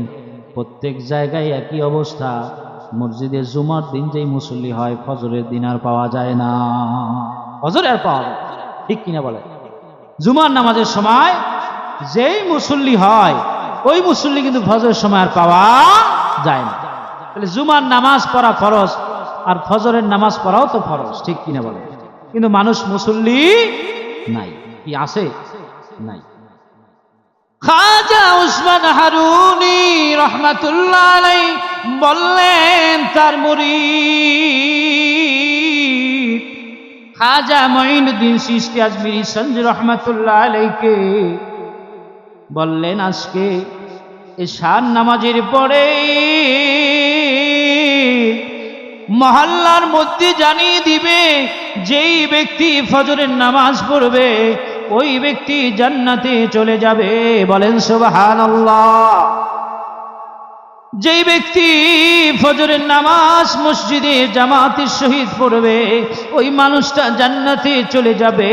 প্রত্যেক জায়গায় একই অবস্থা। মসজিদে জুমার দিন যেই মুসল্লি হয়, ফজরের দিন আর পাওয়া যায় না, ফজর আর পাওয়া যায়, ঠিক কিনা বলে? জুমার নামাজের সময় যেই মুসল্লি হয় ওই মুসল্লি কিন্তু ফজরের সময় আর পাওয়া যায় না। তাহলে জুমার নামাজ পড়া ফরজ আর ফজরের নামাজ পড়াও তো ফরজ, ঠিক কিনা বলে? কিন্তু মানুষ মুসল্লি নাই। কি আছে? নাই। খাজা ওসমান হারুনি রহমাতুল্লাহ আলাইহি বললেন তার মুরিদ খাজা মুঈনুদ্দিন চিশতি আজমিরি সঞ্জুরি রহমাতুল্লাহ আলাইহিকে বললেন, আজকে এশার নামাজের পরে মহল্লার মধ্যে জানিয়ে দিবে, যেই ব্যক্তি ফজরের নামাজ পড়বে ওই ব্যক্তি জান্নাতে চলে যাবে। বলেন সুবহানাল্লাহ। যেই ব্যক্তি ফজরের নামাজ মসজিদে জামাতের সহিত পড়বে ওই মানুষটা জান্নাতে চলে যাবে।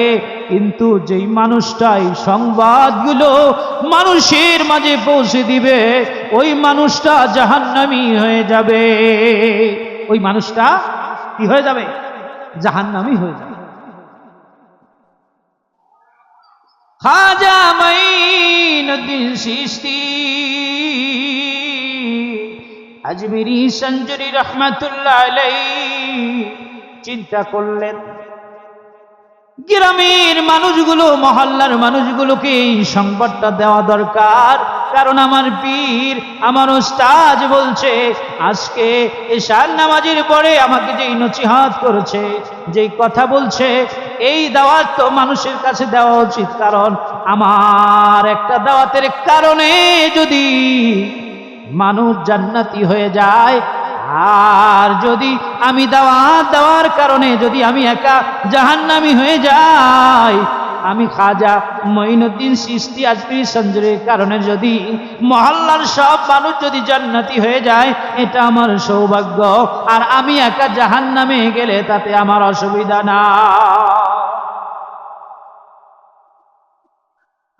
কিন্তু যেই মানুষটাই সংবাদগুলো মানুষের মাঝে পৌঁছে দিবে ওই মানুষটা জাহান্নামী হয়ে যাবে। ওই মানুষটা কি হয়ে যাবে? জাহান্নামী হয়ে যাবে। খাজা মুঈনুদ্দিন চিশতি আজমিরি সঞ্জুরি রহমাতুল্লাহ আলাইহি চিন্তা করলেন, গ্রামের মানুষগুলো, মহল্লার মানুষগুলোকে এই সংবাদটা দেওয়া দরকার। কারণ আমার পীর, আমার ওস্তাদ বলছে আজকে এশার নামাজের পরে আমাকে যেই নসিহত করেছে, যেই কথা বলছে, এই দাওয়াত তো মানুষের কাছে দেওয়া উচিত। কারণ আমার একটা দাওয়াতের কারণে যদি মানুষ জান্নাতি হয়ে যায়, আর যদি আমি দাওয়াত দেওয়ার কারণে যদি আমি একা জাহান্নামী হয়ে যাই, আমি খাজা মঈনুদ্দিন চিশতি আজমিরি সঞ্জুরের কারণে যদি মহল্লার সব মানুষ যদি জান্নাতি হয়ে যায় এটা আমার সৌভাগ্য, আর আমি একা জাহান্নামে গেলে তাতে আমার অসুবিধা না।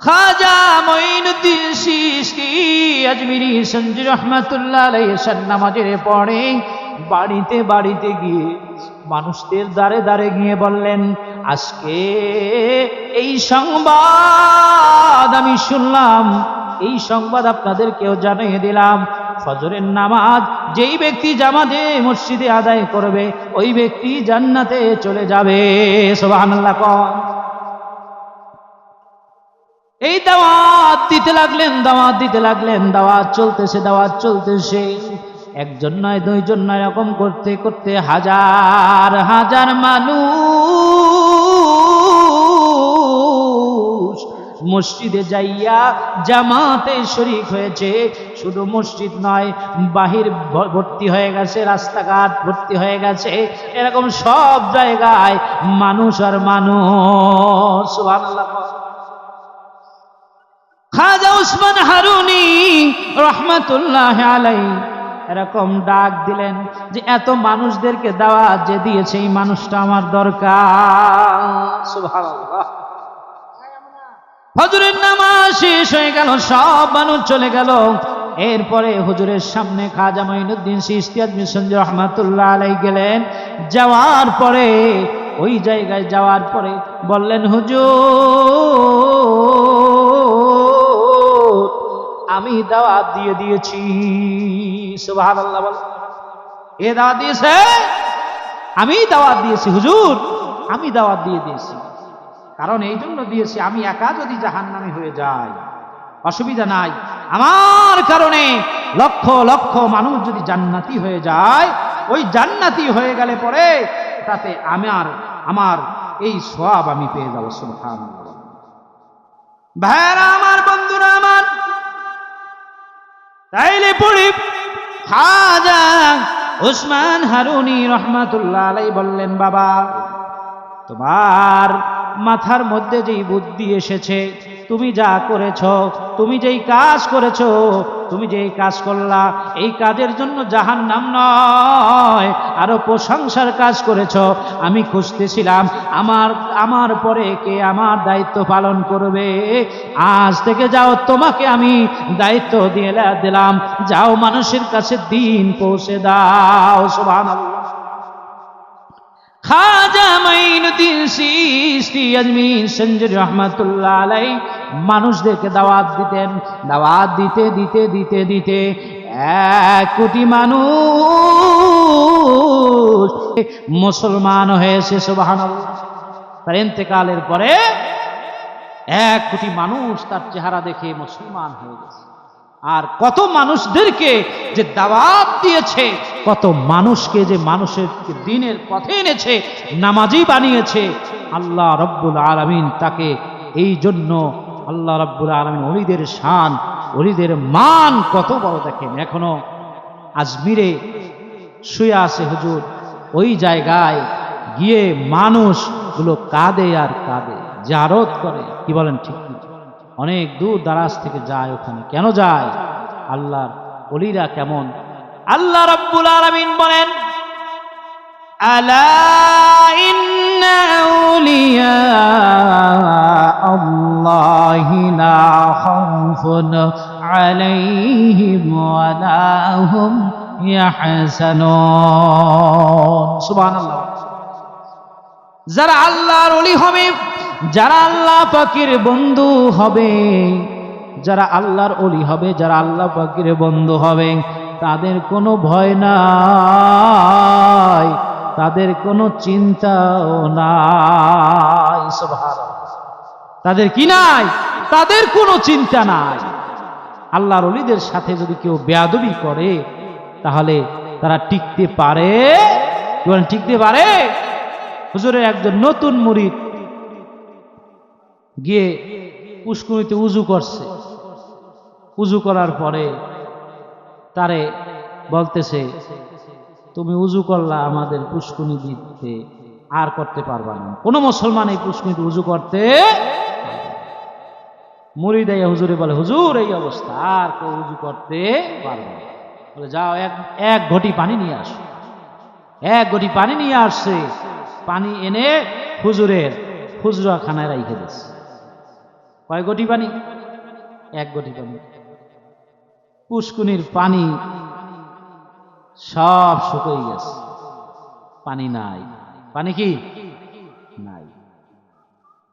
খাজা মঈনুদ্দিন চিশতি আজমিরি সঞ্জুর রহমাতুল্লাহ আলাইহি নামাজের পরে বাড়িতে বাড়িতে গিয়ে মানুষদের দ্বারে দ্বারে গিয়ে বললেন, আজকে এই সংবাদ আমি শুনলাম, এই সংবাদ আপনাদেরকেও জানিয়ে দিলাম, ফজরের নামাজ যেই ব্যক্তি জামাতে মসজিদে আদায় করবে ওই ব্যক্তি জান্নাতে চলে যাবে। সুবহানাল্লাহ। এই দাওয়াত দিতে লাগলেন, দাওয়াত দিতে লাগলেন, দাওয়াত চলতেছে, দাওয়াত চলতেছে। একজন নয়, দুইজন নয়, এরকম করতে করতে হাজার হাজার মানুষ মসজিদে যাইয়া জামাতে শরীক হয়েছে। শুধু মসজিদ নয়, বাহির ভর্তি হয়ে গেছে, রাস্তাঘাট ভর্তি হয়ে গেছে, এরকম সব জায়গায় মানুষ আর মানুষ। সুবহানাল্লাহ। খাজা উসমান হারুনি রহমাতুল্লাহ আলাইহি এরকম ডাক দিলেন যে এত মানুষদেরকে দাওয়াত যে দিয়েছে এই মানুষটা আমার দরকার। সুবহানাল্লাহ। ফজরের নামাজ শেষ হয়ে গেল, সব মানুষ চলে গেল। এরপরে হুজুরের সামনে খাজা মঈনুদ্দিন চিশতি আজমিরি সঞ্জুর রহমাতুল্লাহ আলাইহি গেলেন। যাওয়ার পরে ওই জায়গায় যাওয়ার পরে বললেন, হুজুর আমি দাওয়াত দিয়ে দিয়েছি। সুবহানাল্লাহ বল। এ দাওয়াত দিয়েছে? আমি দাওয়াত দিয়েছি হুজুর, আমি দাওয়াত দিয়ে দিয়েছি। কারণ এই জন্য দিয়েছি, আমি একা যদি জাহান্নামী হয়ে যাই অসুবিধা নাই, আমার কারণে লক্ষ লক্ষ মানুষ যদি জান্নাতি হয়ে যায়, ওই জান্নাতি হয়ে গেলে পরে তাতে আমার এই সওয়াব আমি পেয়ে যাব। সুবহানাল্লাহ। ভাইরা আমার, বন্ধুরা আমার, তাইলে পড়ি খাজা উসমান হারুনি রহমাতুল্লাহ আলাইহি বললেন, বাবা তোমার মাথার মধ্যে যেই বুদ্ধি এসেছে, তুমি যা করেছো, তুমি যেই কাজ করেছো, তুমি যেই কাজ করলা, এই কাজের জন্য জাহান্নাম নয় আরো প্রশংসার কাজ করেছো। আমি খুঁজতেছিলাম আমার পরে কে আমার দায়িত্ব পালন করবে। আজ থেকে যাও, তোমাকে আমি দায়িত্ব দিয়ে দিলাম, যাও মানুষের কাছে দিন পৌঁছে দাও। সুবহানাল্লাহ। খাজা মঈনুদ্দিন চিশতি আজমিরি সঞ্জুর রহমাতুল্লাহ আলাইহি মানুষদেরকে দাওয়াত দিতেন। দাওয়াত দিতে দিতে দিতে দিতে 1 কোটি মানুষ মুসলমান হয়েছে। সুবহানাল্লাহ। তার ইন্তেকালের পরে 1 কোটি মানুষ তার চেহারা দেখে মুসলমান হয়ে গেছে। আর কত মানুষদেরকে যে দাওয়াত দিয়েছে, কত মানুষকে যে মানুষের দ্বীনের পথে এনেছে, নামাজি বানিয়েছে। আল্লাহ রাব্বুল আলামিন তাকে এই জন্য, আল্লাহ রাব্বুল আলামিন ওলিদের শান, ওলিদের মান কত বড় দেখেন। এখনো আজমিরে শুয়ে আছে হুজুর, ওই জায়গায় গিয়ে মানুষগুলো কাঁদে আর কাঁদে, জিয়ারত করে। কি বলেন? ঠিক কি? অনেক দূর দারাজ থেকে যায় ওখানে। কেন যায়? আল্লাহর ওলিরা কেমন। আল্লাহ রাব্বুল আলামিন বলেন, আলা ইন্না আউলিয়া আল্লাহি লা খাউফুন আলাইহিম ওয়া লা হুম ইয়াহজানুন। সুবহানাল্লাহ। যারা আল্লাহর ওলি হবে, যারা আল্লাহ পাকের বন্ধু হবে, যারা আল্লাহর ওলি হবে, যারা আল্লাহ পাকের বন্ধু হবে, তাদের কোনো ভয় নাই, তাদের কোনো চিন্তাও নাই। সুবহানাল্লাহ। তাদের কি নাই? তাদের কোনো চিন্তা নাই। আল্লাহর ওলিদের সাথে যদি কেউ বেয়াদবি করে তাহলে তারা টিকতে পারে? টিকতে পারে? হুজুরের একজন নতুন মুরিদ গিয়ে পুষ্করিতে উজু করছে। উজু করার পরে তারে বলতেছে, তুমি উজু করলা আমাদের পুষ্করিণী দিতে, আর করতে পারবা না। কোনো মুসলমান এই পুষ্করিণীতে উজু করতে মুরিদ এই হুজুরে বলে, হুজুর এই অবস্থা, আর কেউ উজু করতে পারবে না। বলে যাও এক ঘটি পানি নিয়ে আসো। এক ঘটি পানি নিয়ে আসছে, পানি এনে হুজুরাখানায় রাইখে দিচ্ছে। কয় ঘটি পানি? এক ঘটি পানি। পুষ্করিণীর পানি সব শুকিয়ে গেছে, পানি নাই। পানি কি নাই?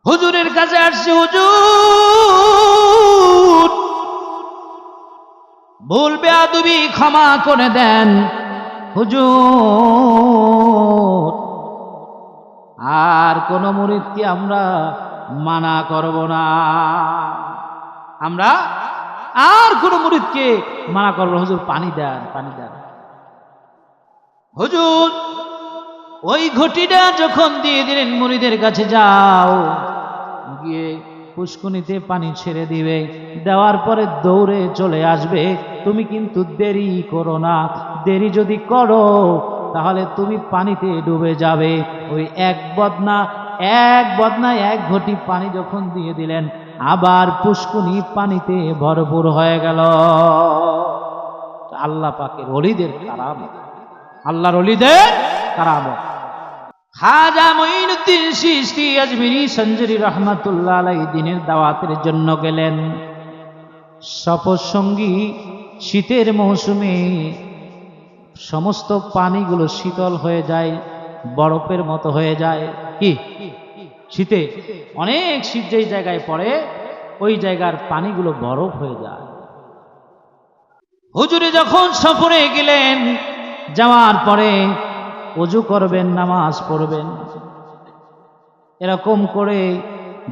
হুজুরের কাছে আসছে, হুজুর ভুল বেয়াদবি ক্ষমা করে দেন হুজুর, আর কোন মুরিদকে আমরা মানা করব না, আমরা আর কোন মুরিদকে মানা করব না, হুজুর পানি দেন, পানি দেন। হুজুর ওই ঘটিটা যখন দিয়ে দিলেন, মুরিদের কাছে যাও, গিয়ে পুষ্করিণীতে পানি ছেড়ে দিবে, দেওয়ার পরে দৌড়ে চলে আসবে। তুমি কিন্তু দেরি করো না, দেরি যদি করো তাহলে তুমি পানিতে ডুবে যাবে। ওই এক বদনা এক ঘটি পানি যখন দিয়ে দিলেন, আবার পুষ্করিণী পানিতে ভরপুর হয়ে গেল। আল্লাহ পাকের ওলিদের কারামত, আল্লাহর ওলিদের কারামত। খাজা মঈনুদ্দিন চিশতি আজমিরি সঞ্জরি রহমাতুল্লাহ আলাইহি দিনের দাওয়াতের জন্য গেলেন। সফর সঙ্গী শীতের মৌসুমে সমস্ত পানিগুলো শীতল হয়ে যায়, বরফের মতো হয়ে যায়। কি শীতে অনেক শীত যেই জায়গায় পড়ে, ওই জায়গার পানিগুলো বরফ হয়ে যায়। হুজুরে যখন সফরে গেলেন, যাওয়ার পরে ওযু করবেন, নামাজ পড়বেন, এরকম করে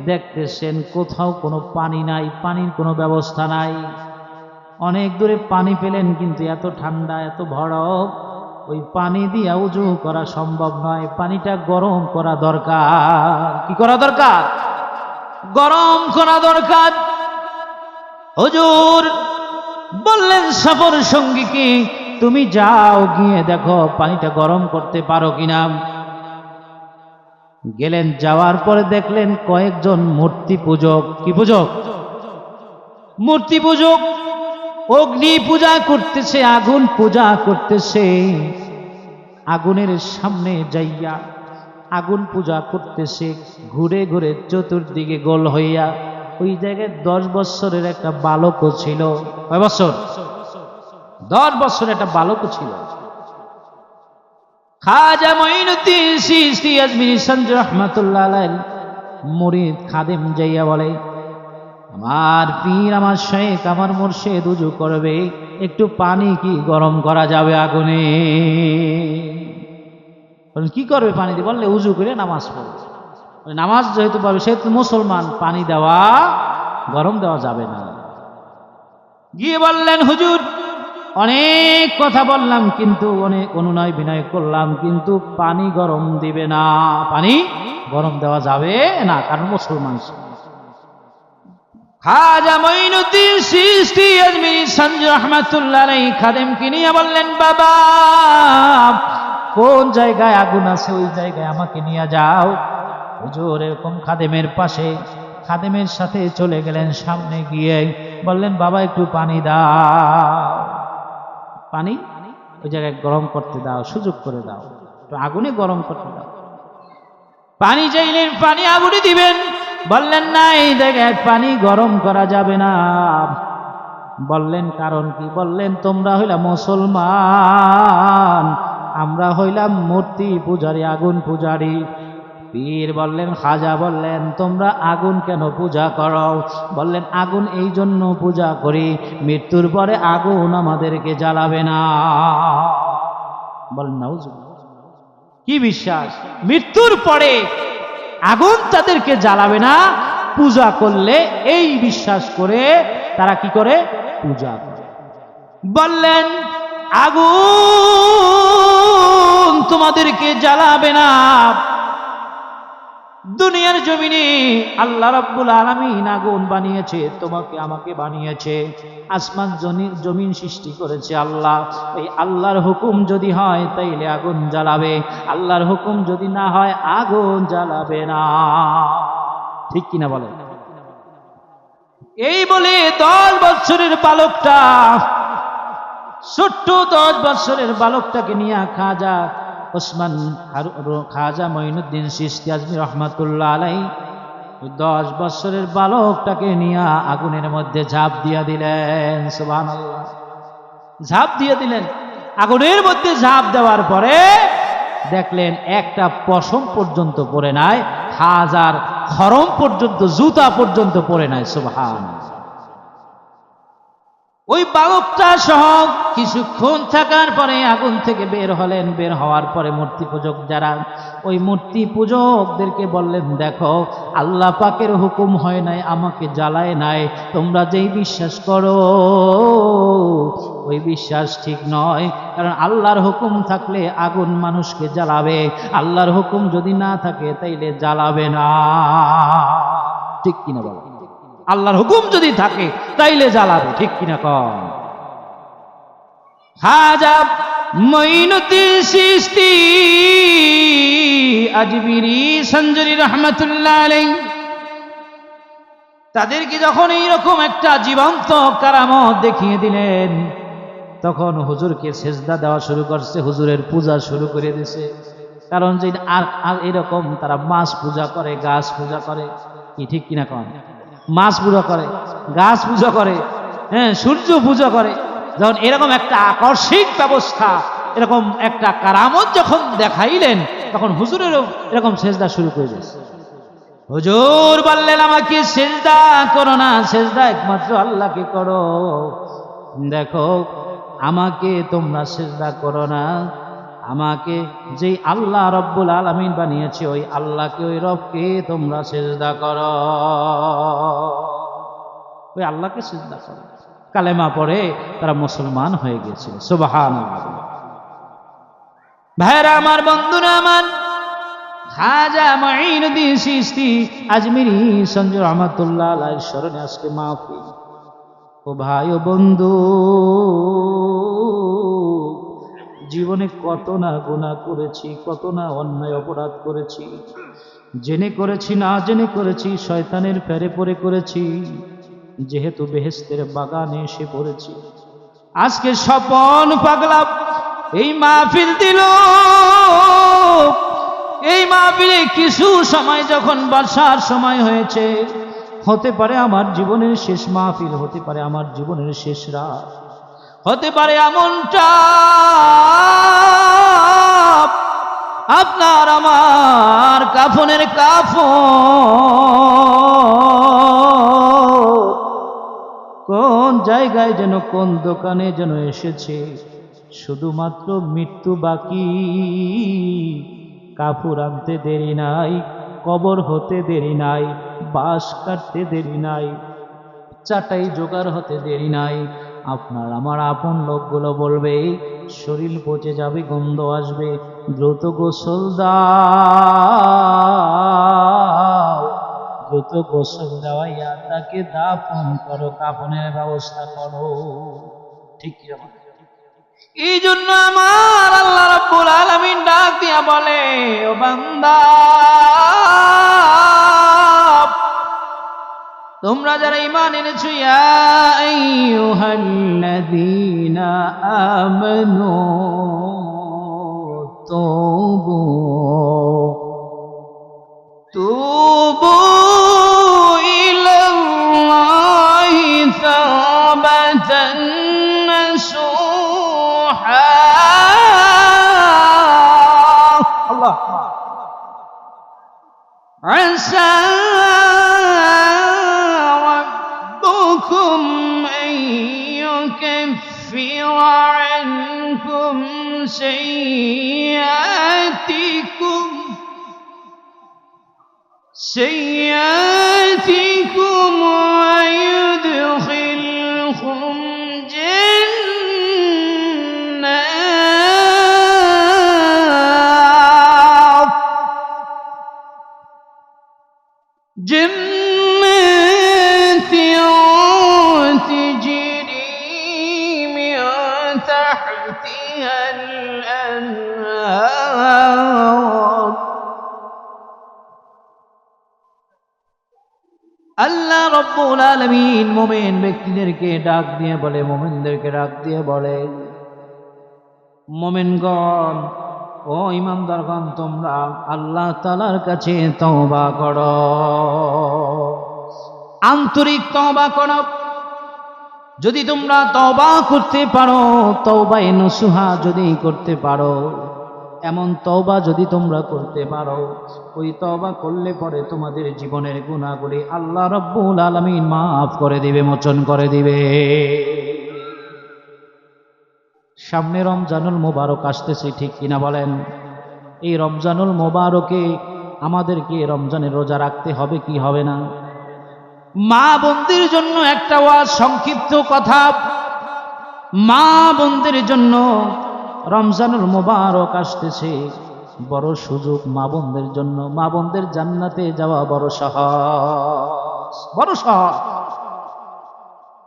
দেখতেছেন কোথাও কোনো পানি নাই, পানির কোনো ব্যবস্থা নাই। অনেক দূরে পানি পেলেন, কিন্তু এত ঠান্ডা, এত বরফ, ওই পানি দিয়ে ওযু করা সম্ভব নয়। পানিটা গরম করা দরকার। কি করা দরকার? গরম করা দরকার। হুজুর বললেন সফর সঙ্গীকে, তুমি যাও, গিয়ে দেখো পানিটা গরম করতে পারো কিনা। গেলেন, যাওয়ার পরে দেখলেন কয়েকজন মূর্তি পূজক। কি পূজক? মূর্তি পূজক। অগ্নি পূজা করতেছে, আগুন পূজা করতেছে। আগুনের সামনে যাইয়া আগুন পূজা করতেছে, ঘুরে ঘুরে চতুর্দিকে গোল হইয়া। ওই জায়গায় 10 বছরের একটা বালকও ছিল। কয় বছর? 10 বছরের একটা বালকও ছিল। খাজা মঈনুদ্দিন চিশতি আজমিরি সঞ্জরি রহমাতুল্লাহ আলাইহি মুরিদ খাদেম যাইয়া বলে, আমার পীর, আমার শেখ, আমার মুর্শিদ ওযু করবে, একটু পানি কি গরম করা যাবে আগুনে? কি করবে পানি দিয়ে? বললে ওযু করে নামাজ পড়বে। নামাজ যেহেতু পড়বে, সেহেতু মুসলমান, পানি দেওয়া, গরম দেওয়া যাবে না। গিয়ে বললেন, হুজুর অনেক কথা বললাম, কিন্তু অনেক অনুনয় বিনয় করলাম, কিন্তু পানি গরম দিবে না, পানি গরম দেওয়া যাবে না, কারণ মুসলমান। খাজা মঈনুদ্দিন চিশতি আজমিরি সঞ্জরি রহমাতুল্লাহ আলাইহি খাদেমকে নিয়ে বললেন, বাবা কোন জায়গায় আগুন আছে ওই জায়গায় আমাকে নিয়ে যাও। হুজুর এরকম খাদেমের পাশে, খাদেমের সাথে চলে গেলেন। সামনে গিয়ে বললেন, বাবা একটু পানি দাও, পানি ওই জায়গায় গরম করতে দাও, সুযোগ করে দাও, একটু আগুনে গরম করতে দাও। পানি চাইলেন, পানি আগুনে দিবেন। বললেন, না, এই জায়গায় পানি গরম করা যাবে না। বললেন, কারণ কি? বললেন, তোমরা হইলা মুসলমান, আমরা হইলাম মূর্তি পূজারী, আগুন পূজারী। পীর বললেন, খাজা বললেন, তোমরা আগুন কেন পূজা করো? বললেন, আগুন এই জন্য পূজা করি, মৃত্যুর পরে আগুন আমাদেরকে জ্বালাবে না। বলেন নাউজুবিল্লাহ। কি বিশ্বাস? মৃত্যুর পরে আগুন তাদেরকে জ্বালাবে না, পূজা করলে, এই বিশ্বাস করে তারা কি করে? পূজা করে। বললেন, আগুন তোমাদেরকে জ্বালাবে না, দুনিয়ার জমিনে আল্লাহ রাব্বুল আলামিন আগুন বানিয়েছে, তোমাকে আমাকে বানিয়েছে, আসমান জমিন সৃষ্টি করেছে আল্লাহ। এই আল্লাহর হুকুম যদি হয় তাইলে আগুন জ্বালাবে, আল্লাহর হুকুম যদি না হয় আগুন জ্বালাবে না। ঠিক কিনা বলে? এই বলে 10 বছরের বালকটা, ছোট্ট 10 বছরের বালকটাকে নিয়ে খাজা মঈনুদ্দিন চিশতি আজমি রহমাতুল্লাহ আলাইহি 10 বছরের বালকটাকে নিয়ে আগুনের মধ্যে ঝাঁপ দিয়ে দিলেন। সুবহানাল্লাহ, ঝাঁপ দিয়ে দিলেন। আগুনের মধ্যে ঝাঁপ দেওয়ার পরে দেখলেন একটা পশম পর্যন্ত পড়ে নাই, খাজার খরম পর্যন্ত, জুতা পর্যন্ত পড়ে নাই। সুবহানাল্লাহ। ওই বালকটা সহ কিছুক্ষণ থাকার পরে আগুন থেকে বের হলেন। বের হওয়ার পরে মূর্তি পূজক যারা, ওই মূর্তি পূজকদেরকে বললেন, দেখো আল্লাহ পাকের হুকুম হয় নাই, আমাকে জ্বালায় নাই, তোমরা যেই বিশ্বাস করো ওই বিশ্বাস ঠিক নয়। কারণ আল্লাহর হুকুম থাকলে আগুন মানুষকে জ্বালাবে, আল্লাহর হুকুম যদি না থাকে তাইলে জ্বালাবে না। ঠিক কিনা বলো? আল্লাহর হুকুম যদি থাকে তাইলে জ্বালাবে। ঠিক কিনা কন? খাজা মঈনুদ্দিন চিশতি আজমিরি সঞ্জরি রহমাতুল্লাহ আলাইহি তাদেরকে যখন এইরকম একটা জীবন্ত কারামত দেখিয়ে দিলেন, তখন হুজুরকে সেজদা দেওয়া শুরু করছে, হুজুরের পূজা শুরু করে দিয়েছে। কারণ যে আর এরকম তারা মাছ পূজা করে, গাছ পূজা করে। কি ঠিক কিনা কন? মাছ পূজা করে, গাছ পূজা করে, হ্যাঁ, সূর্য পূজা করে। যখন এরকম একটা আকর্ষিক ব্যবস্থা, এরকম একটা কারামত যখন দেখাইলেন, তখন হুজুরেরও এরকম সেজদা শুরু করে দিয়েছে। হুজুর বললেন, আমাকে সেজদা করো না, সেজদা একমাত্র আল্লাহকে করো। দেখো, আমাকে তোমরা সেজদা করো না, আমাকে যেই আল্লাহ রব্বুল আলামিন বানিয়েছে ওই আল্লাহকে, ওই রবকে তোমরা সিজদা করো, ওই আল্লাহকে সিজদা করো। কালেমা পড়ে তারা মুসলমান হয়ে গেছিল। সুবহানাল্লাহ। ভাইরা আমার, বন্ধুরা আমার, খাজা মঈনুদ্দিন চিশতি আজমিরি সঞ্জু রহমাতুল্লাহ আলাইহির স্মরণে আজকে মাহফিল। ও ভাই ও বন্ধু, জীবনে কত না গুনাহ করেছি, কত না অন্যায় অপরাধ করেছি, জেনে করেছি না জেনে করেছি, শয়তানের ফেরে পড়ে করেছি, যেহেতু বেহেশতের বাগানে এসে পড়েছি। আজকে স্বপন পাগলা এই মাহফিল দিল, এই মাহফিলে কিছু সময় যখন বর্ষার সময় হয়েছে, হতে পারে আমার জীবনের শেষ মাহফিল, হতে পারে আমার জীবনের শেষ রাত, হতে পারে এমনটা আপনার আমার কাফনের কোন জায়গায় যেন, কোন দোকানে যেন এসেছে, শুধুমাত্র মৃত্যু বাকি, কাপড় আনতে দেরি নাই, কবর হতে দেরি নাই, বাঁশ কাটতে দেরি নাই, চাটাই জোগাড় হতে দেরি নাই। আপনার আমার আপন লোকগুলো বলবে, শরীর পচে যাবে, গন্ধ আসবে, দ্রুত গোসল দাও, দ্রুত গোসল দেওয়াইয়া তাকে দাফন করো, কাফনের ব্যবস্থা করো। ঠিক কি? এই জন্য আমার আল্লাহ রাব্বুল আলামিন ডাক দিয়া বলে, ও বান্দা, তোমরা যারা ঈমান এনেছো, ইয়া আইয়ুহাল্লাযীনা আমানু তুবু ইলাল্লাহি তাওবাতান নাসুহা। আল্লাহ আসা ربكم أن يكفر عنكم سيئاتكم ويدخلكم جنات تحتها الأنهار আল্লাহ রব্বুল আলামিন মুমিন ব্যক্তিদেরকে ডাক দিয়ে বলে, মুমিনদেরকে ডাক দিয়ে বলে, মুমিনগণ ও ঈমানদারগণ, তোমরা আল্লাহ তাআলার কাছে তওবা করো, আন্তরিক তওবা করো। যদি তোমরা তওবা করতে পারো, তওবায়ে নসুহা যদি করতে পারো, এমন তওবা যদি তোমরা করতে পারো, ওই তওবা করলে পরে তোমাদের জীবনের গুনাহগুলি আল্লাহ রাব্বুল আলামিন মাফ করে দিবে, মোচন করে দিবে। সামনে রমজানুল মোবারক আসতেছে, ঠিক কিনা বলেন? এই রমজানুল মোবারকে আমাদেরকে রমজানের রোজা রাখতে হবে কি হবে না? মা বোনদের জন্য একটা ওয়াজ, সংক্ষিপ্ত কথা। মা বোনদের জন্য রমজানুল মোবারক আসতেছে, বড় সুযোগ মা বোনদের জন্য। মা বোনদের জান্নাতে যাওয়া বড় সহজ, বড় সহজ।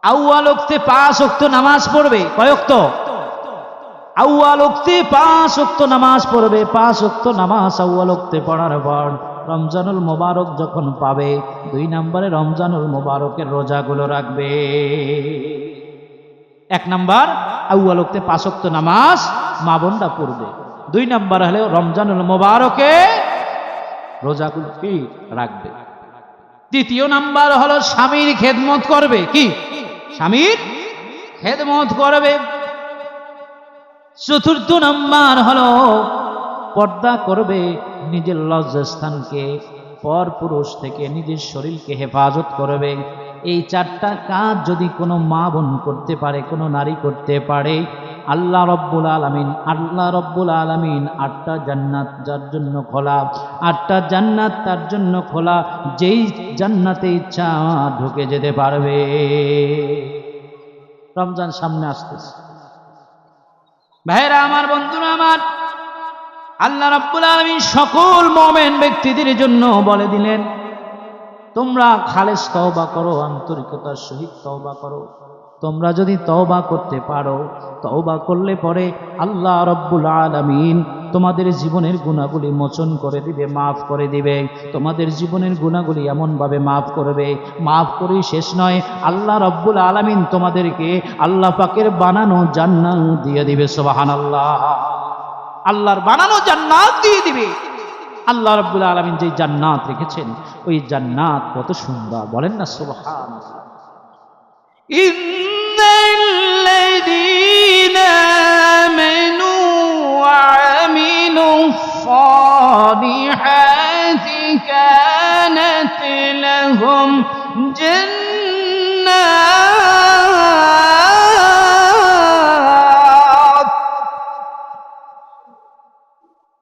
আউয়াল ওয়াক্তে 5 ওয়াক্ত নামাজ পড়বে। কয় ওয়াক্ত? আউয়াল ওয়াক্তে 5 ওয়াক্ত নামাজ পড়বে। 5 ওয়াক্ত নামাজ আউয়াল ওয়াক্তে পড়ার পর রমজানুল মোবারক যখন পাবে, 2 নম্বরে রমজানুল মোবারকের রোজাগুলো রাখবে। 1 নাম্বার আউয়াল ওয়াক্তে 5 ওয়াক্ত নামাজ মা বোনরা পড়বে। 2 নাম্বার হলো রমজানুল মোবারকে রোজাগুলো কি রাখবে। 3য় নাম্বার হলো স্বামীর খেদমত করবে। কি? স্বামীর খেদমত করবে। 4র্থ নাম্বার হলো পর্দা করবে, নিজের লজ্জাস্থানকে পর পুরুষ থেকে নিজের শরীরকে হেফাজত করবে। এই 4টা কাজ যদি কোনো মা বোন করতে পারে, কোনো নারী করতে পারে, আল্লাহ রব্বুল আলামিন 8টা জান্নাত যার জন্য খোলা, 8টা জান্নাত তার জন্য খোলা, যেই জান্নাতে ইচ্ছা ঢুকে যেতে পারবে। রমজান সামনে আসতেছে ভাইরা আমার, বন্ধুরা আমার, আল্লাহ রাব্বুল আলামিন সকল মুমিন ব্যক্তিদের জন্য বলে দিলেন, তোমরা খালেস তওবা করো, আন্তরিকতার সহিত তওবা করো। তোমরা যদি তওবা করতে পারো, তওবা করলে পরে আল্লাহ রাব্বুল আলামিন তোমাদের জীবনের গুনাহগুলি মোচন করে দিবে, মাফ করে দিবে। তোমাদের জীবনের গুনাহগুলি এমনভাবে মাফ করবে, মাফ করেই শেষ নয়, আল্লাহ রাব্বুল আলামিন তোমাদেরকে আল্লাহ পাকের বানানো জান্নাত দিয়ে দিবে। সুবহানাল্লাহ। আল্লাহর বানানো জান্নাত দিয়ে দিবে। আল্লাহ রাব্বুল আলামিন যে জান্নাত রেখেছেন, ওই জান্নাত কত সুন্দর, বলেন না সুবহানাল্লাহ। ইন্নাল্লাযীনা আমানু ওয়া আমিলুস সালিহাতি কানাত লাহুম জান্নাত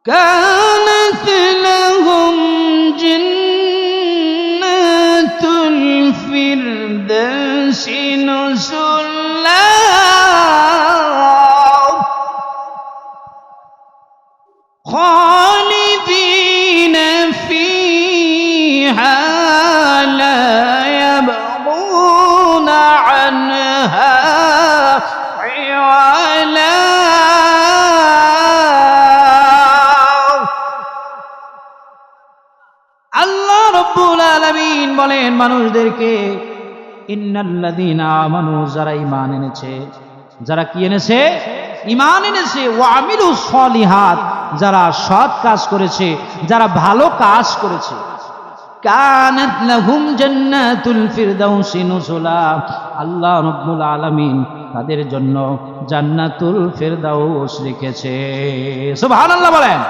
كانت لهم جنات الفردوس نزلا خالدين فيها لا يبغون عنها حولا। আল্লাহ রাব্বুল আলামিন বলেন মানুষদেরকে, ইন্নাল্লাযীনা আমানু, যারা ঈমান এনেছে, যারা কি এনেছে? ঈমান এনেছে। ওয়া আমিলুস সলিহাত, যারা সৎ কাজ করেছে, যারা ভালো কাজ করেছে, কানাত লাহুম জান্নাতুল ফিরদাউসি নুজুলা, আল্লাহ রাব্বুল আলামিন তাদের জন্য জান্নাতুল ফিরদাউস রেখেছে। সুবহানাল্লাহ বলেন।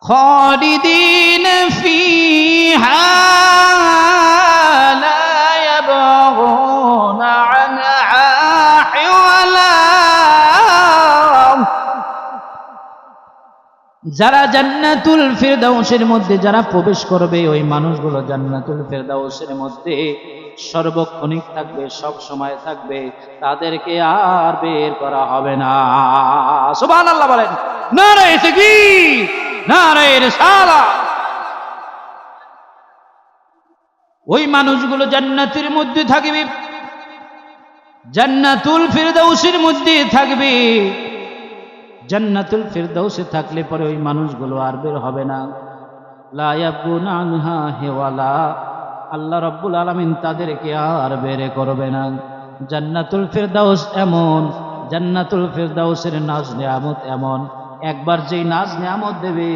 خالدين فيها لا يبغون عنها حولا। যারা জান্নাতুল ফিরদাউসের মধ্যে যারা প্রবেশ করবে, ওই মানুষগুলো জান্নাতুল ফিরদাউসের মধ্যে সর্বক্ষণিক থাকবে, সব সময় থাকবে, তাদেরকে আর বের করা হবে না। সুবহানাল্লাহ বলেন। নারে তাকবীর, নারে রিসালাত। ওই মানুষগুলো জান্নাতের মধ্যে থাকবে, জান্নাতুল ফিরদাউসের মধ্যে থাকবে। জান্নাতুল ফিরদাউসে থাকলে পরে ওই মানুষগুলো আর বের হবে না। লা ইয়াবগুনা আনহা হিওয়ালা, আল্লাহ রাব্বুল আলামিন তাদেরকে আর বের করবে না। জান্নাতুল ফিরদাউস এমন, জান্নাতুল ফিরদাউসের নাজ নিয়ামত এমন, একবার যেই নাজ নিয়ামত দেবে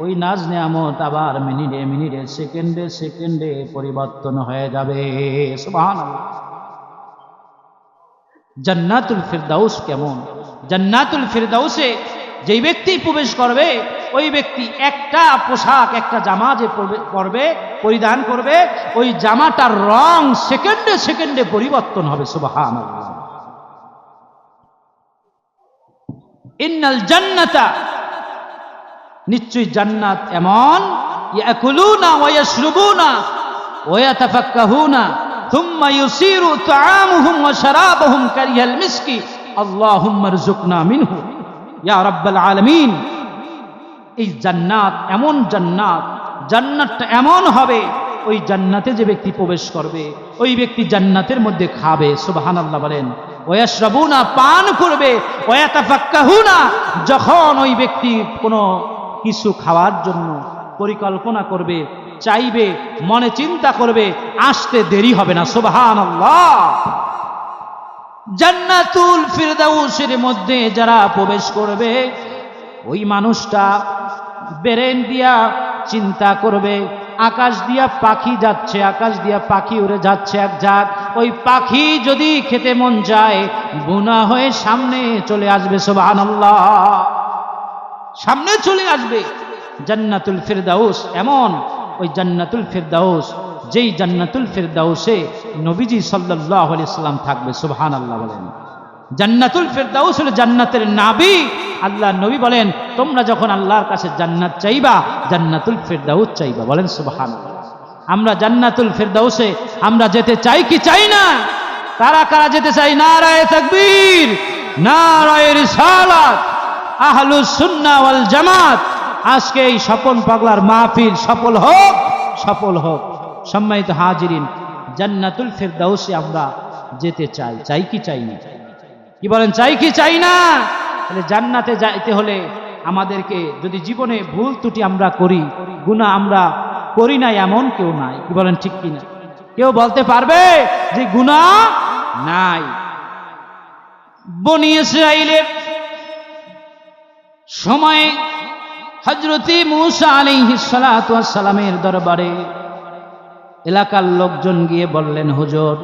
ওই নাজ নিয়ামত আবার মিনিটে মিনিটে সেকেন্ডে সেকেন্ডে পরিবর্তন হয়ে যাবে। সুবহানাল্লাহ। জান্নাতুল ফিরদাউস কেমন? জান্নাতুল ফিরদাউসে যেই ব্যক্তি প্রবেশ করবে ওই ব্যক্তি একটা পোশাক, একটা জামা যে পরবে, পরিধান করবে, ওই জামাটার রং সেকেন্ডে সেকেন্ডে পরিবর্তন হবে। সুবহানাল্লাহ। ইন্নাল জান্নাতা, নিশ্চয়ই জান্নাত এমন, ইয়াকুলুনা ওয়া ইয়াশরুবুনা ওয়া ইয়াতাফাক্কাহুনা থুম্মা ইউসিরু তাআমুহুম ওয়া শারাবুহুম কারিহাল মিসকি আল্লাহুম্মা রযুকনা মিনহু ইয়া রাব্বাল আলামিন। এই জান্নাত এমন জান্নাত, জান্নাতটা এমন হবে, ওই জান্নাতে যে ব্যক্তি প্রবেশ করবে ওই ব্যক্তি জান্নাতের মধ্যে খাবে। সুবহানাল্লাহ বলেন। ওয়া ইয়াশরাবুনা, পান করবে, ওয়া ইয়াতাফাক্কাহুনা, যখন ওই ব্যক্তি কোনো কিছু খাওয়ার জন্য পরিকল্পনা করবে, চাইবে, মনে চিন্তা করবে, আসতে দেরি হবে না। সুবহানাল্লাহ। জান্নাতুল ফিরদাউসের মধ্যে যারা প্রবেশ করবে ওই মানুষটা ব্রেন দিয়া চিন্তা করবে, আকাশ দিয়া পাখি যাচ্ছে, আকাশ দিয়া পাখি উড়ে যাচ্ছে এক ঝাঁক, ওই পাখি যদি খেতে মন যায় গুনাহ হয়ে সামনে চলে আসবে। সুবহানাল্লাহ। সামনে চলে আসবে। জান্নাতুল ফিরদাউস এমন, ওই জান্নাতুল ফিরদাউস, যেই জান্নাতুল ফিরদাউসে নবীজি সাল্লাল্লাহু আলাইহি সাল্লাম থাকবে। সুবহানাল্লাহ বলেন। জান্নাতুল ফিরদাউস হলো জান্নাতের নাবি। আল্লাহ নবী বলেন, তোমরা যখন আল্লাহর কাছে জান্নাত চাইবা জান্নাতুল ফিরদাউস চাইবা। বলেন সুবহানাল্লাহ। আমরা জান্নাতুল ফিরদাউসে আমরা যেতে চাই কি চাই না? কারা কারা যেতে চাই? নারায়ে তাকবীর, নারায়ে রিসালাত, আহলুস সুন্নাহ ওয়াল জামাত। আজকে এই স্বপন পাগলার মাহফিল সফল হোক, সফল হোক। সম্মানিত হাজিরিন, জান্নাতুল ফিরদাউসে আমরা যেতে চাই, চাই কি চাই না? কি বলেন, চাই কি চাই না? তাহলে জান্নাতে যাইতে হলে আমাদেরকে, যদি জীবনে ভুল ত্রুটি আমরা করি, গুনাহ আমরা করি না এমন কেউ নাই। কি বলেন, ঠিক কিনা? কেউ বলতে পারবে যে গুনাহ নাই? বনি ইসরাঈলের সময়ে হযরত মূসা আলাইহিস সালাতু ওয়াস সালামের দরবারে এলাকার লোকজন গিয়ে বললেন, হুজুর,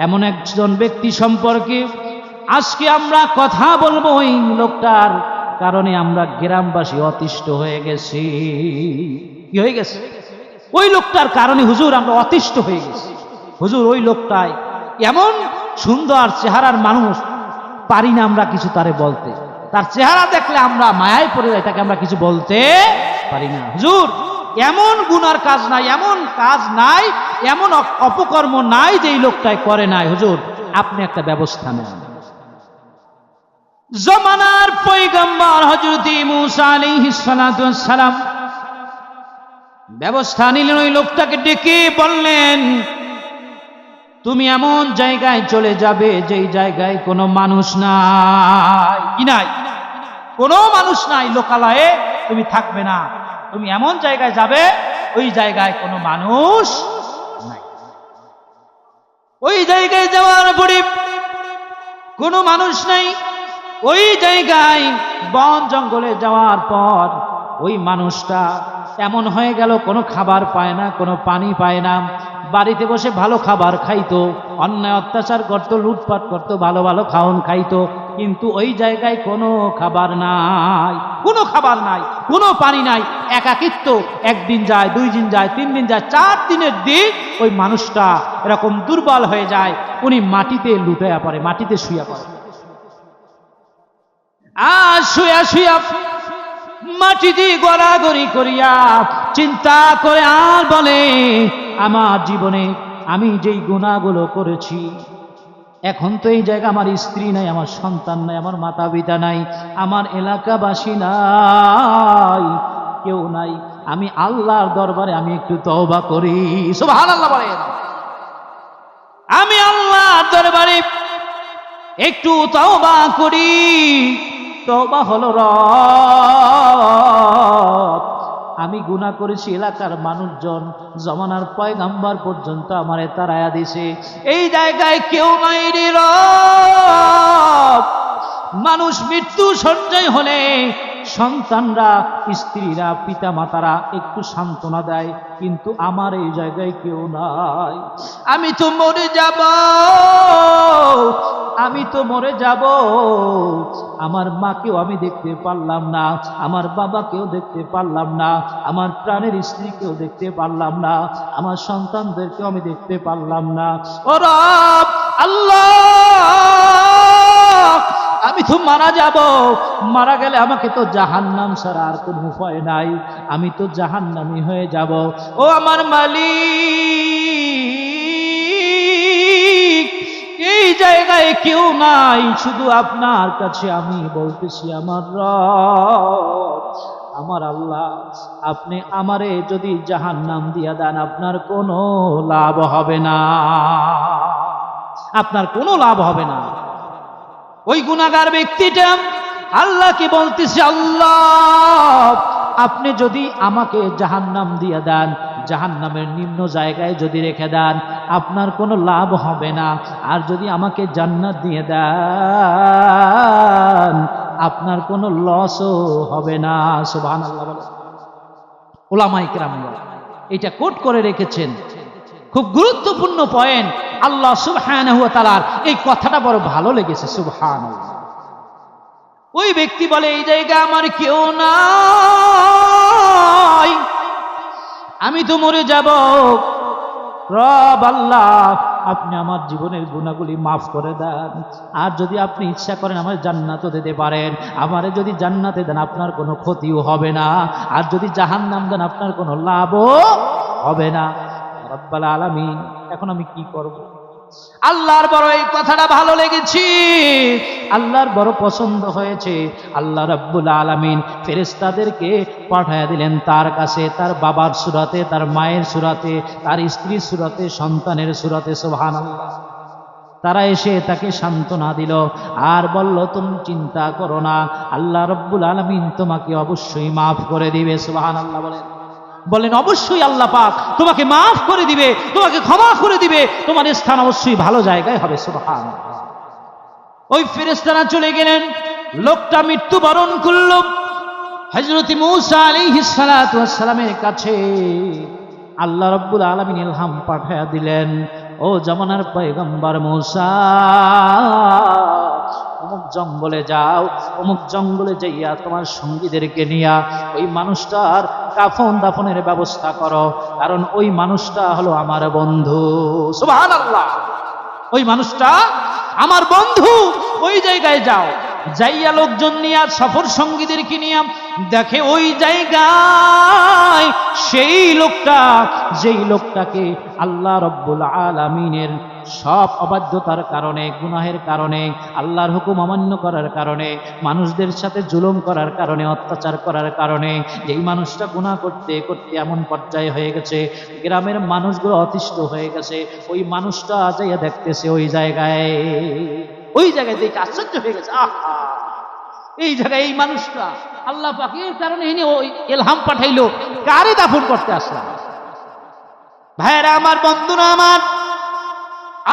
এমন একজন ব্যক্তি সম্পর্কে আজকে আমরা কথা বলবো, ওই লোকটার কারণে আমরা গ্রামবাসী অতিষ্ঠ হয়ে গেছি। কি হয়ে গেছে? ওই লোকটার কারণে হুজুর আমরা অতিষ্ঠ হয়ে গেছি। হুজুর, ওই লোকটাই এমন সুন্দর চেহারার মানুষ, পারি না আমরা কিছু তারে বলতে। তার চেহারা দেখলে আমরা মায়ায় পড়ে যাই, তাকে আমরা কিছু বলতে পারি না। হুজুর, এমন গুনার কাজ নাই, এমন কাজ নাই, এমন অপকর্ম নাই যে এই লোকটাই করে নাই। হুজুর, আপনি একটা ব্যবস্থা নেন। জমানার পয়গম্বর হযরত মূসা আলাইহিস সালাতু ওয়াস সালাম ব্যবস্থা নিলেন। ওই লোকটাকে ডেকে বললেন, তুমি এমন জায়গায় চলে যাবে যেই জায়গায় কোনো মানুষ নাই। কি নাই? কোনো মানুষ নাই, লোকালয়ে তুমি থাকবে না। তুমি এমন জায়গায় যাবে ওই জায়গায় কোনো মানুষ নাই। ওই জায়গায় যাওয়ার পরে কোনো মানুষ নাই। ওই জায়গায় বন জঙ্গলে যাওয়ার পর ওই মানুষটা এমন হয়ে গেল, কোনো খাবার পায় না, কোনো পানি পায় না। বাড়িতে বসে ভালো খাবার খাইতো, অন্যায় অত্যাচার করতো, লুটপাট করতো, ভালো ভালো খাওন খাইতো, কিন্তু ওই জায়গায় কোনো খাবার নাই, কোনো খাবার নাই, কোনো পানি নাই, একাকিত্ব। একদিন যায়, 2 দিন যায়, 3 দিন যায়, 4 দিনের দিন ওই মানুষটা এরকম দুর্বল হয়ে যায়। উনি মাটিতে লুটাইয়া পড়ে, মাটিতে শুইয়া পড়ে। আর শুয়া শুয়া মাটিতে গড়াগড়ি করিয়া চিন্তা করে আর বলে, আমার জীবনে আমি যেই গুনাহগুলো করেছি, এখন তো এই জায়গা আমার স্ত্রী নাই, আমার সন্তান নাই, আমার মাতা পিতা নাই, আমার এলাকাবাসী নাই, কেউ নাই। আমি আল্লাহর দরবারে আমি একটু তওবা করি। সুবহানাল্লাহ বলেন। আমি আল্লাহর দরবারে একটু তওবা করি। তওবা হলো রব, আমি গুনাহ করেছি, এলাকার মানুষজন জমানার পয়গাম্বার পর্যন্ত আমারে তাড়ায়া দিছে, এই জায়গায় কেউ নাই রে রব। মানুষ মৃত্যু সঞ্চয় হলে সন্তানরা, স্ত্রীরা, পিতা মাতারা একটু সান্ত্বনা দেয়, কিন্তু আমার এই জায়গায় কেউ নাই। আমি তো মরে যাব, আমি তো মরে যাব। আমার মাকেও আমি দেখতে পারলাম না, আমার বাবাকেও দেখতে পারলাম না, আমার প্রাণের স্ত্রীকেও দেখতে পারলাম না, আমার সন্তানদেরকেও আমি দেখতে পারলাম না। ও রব আল্লাহ, আমি তো মারা যাব, মারা গেলে আমাকে তো জাহান্নাম ছাড়া আর কোনো উপায় নাই, আমি তো জাহান্নামী হয়ে যাব। ও আমার মালিক, এই জায়গায় কেউ নাই, শুধু আপনার কাছে আমি বলতেছি, আমার রব, আমার আল্লাহ, আপনি আমারে যদি জাহান্নাম দিয়া দেন, আপনার কোনো লাভ হবে না, আপনার কোনো লাভ হবে না। ওই গুনাহগার ব্যক্তিটা আল্লাহকে বলতেছে, আল্লাহ, আপনি যদি আমাকে জাহান্নাম দিয়ে দেন, জাহান্নামের নিম্ন জায়গায় যদি রেখে দেন, আপনার কোনো লাভ হবে না। আর যদি আমাকে জান্নাত দিয়ে দেন, আপনার কোনো লসও হবে না। সুবহানাল্লাহ বলে উলামায়ে কেরাম এটা কোট করে রেখেছেন। খুব গুরুত্বপূর্ণ পয়েন্ট। আল্লাহ সুবহানাহু ওয়া তাআলার এই কথাটা বড় ভালো লেগেছে। সুবহানাল্লাহ। ওই ব্যক্তি বলে, এই জায়গা আমার কেউ নাই, আমি তো মরে যাব। রব আল্লাহ, আপনি আমার জীবনের গুনাহগুলি মাফ করে দেন, আর যদি আপনি ইচ্ছা করেন আমার জান্নাতও দিতে পারেন। আমারে যদি জান্নাতে দেন, আপনার কোনো ক্ষতিও হবে না, আর যদি জাহান্নাম দেন, আপনার কোনো লাভও হবে না। রব্বুল আলামিন, এখন আমি কি করব? আল্লাহর বড় এই কথাটা ভালো লেগেছে, আল্লাহর বড় পছন্দ হয়েছে। আল্লাহ রাব্বুল আলামিন ফেরেশতাদেরকে পাঠায়া দিলেন তার কাছে, তার বাবার সূরাতে, তার মায়ের সূরাতে, তার স্ত্রীর সূরাতে, সন্তানের সূরাতে। সুবহানাল্লাহ। তারা এসে তাকে সান্ত্বনা দিল আর বলল, তুমি চিন্তা করো না, আল্লাহ রাব্বুল আলামিন তোমাকে অবশ্যই মাফ করে দিবে। সুবহানাল্লাহ বলেন অবশ্যই আল্লাহ পাক তোমাকে মাফ করে দিবে, তোমাকে ক্ষমা করে দিবে, তোমার স্থান অবশ্যই ভালো জায়গায় হবে। সুবহানাল্লাহ। ওই ফেরেশতারা চলে গেলেন, লোকটা মৃত্যুবরণ করল। হযরত মূসা আলাইহিস সালাতু ওয়াস সালামের কাছে আল্লাহ রাব্বুল আলামিন ইলহাম পাঠায়া দিলেন, ও জামানার পয়গম্বর মূসা, অমুক জঙ্গলে যাও, অমুক জঙ্গলে যাইয়া তোমার সঙ্গীদেরকে নিয়া ওই মানুষটার কাফন দাফনের ব্যবস্থা করো, কারণ ওই মানুষটা হলো আমার বন্ধু। সুবহানাল্লাহ। ওই মানুষটা আমার বন্ধু। ওই জায়গায় যাও, যাইয়া লোকজন নিয়া, সফর সঙ্গীদেরকে নিয়া দেখে ওই জায়গায় সেই লোকটা, যেই লোকটাকে আল্লাহ রাব্বুল আলামিনের সব অবাধ্যতার কারণে, গুনাহের কারণে, আল্লাহর হুকুম অমান্য করার কারণে, মানুষদের সাথে জুলুম করার কারণে, অত্যাচার করার কারণে, যেই মানুষটা গুনাহ করতে করতে এমন পর্যায়ে হয়ে গেছে, গ্রামের মানুষগুলো অতিষ্ঠ হয়ে গেছে, ওই মানুষটা যাইয়া দেখতেছে ওই জায়গায় দেখে আশ্চর্য হয়ে গেছে, আহা, এই জায়গায় এই মানুষটা, আল্লাহ পাক এর কারণে এনে ওই ইলহাম পাঠাইলো, কারে দাফন করতে আসলাম। ভাইরা আমার, বন্ধুরা আমার,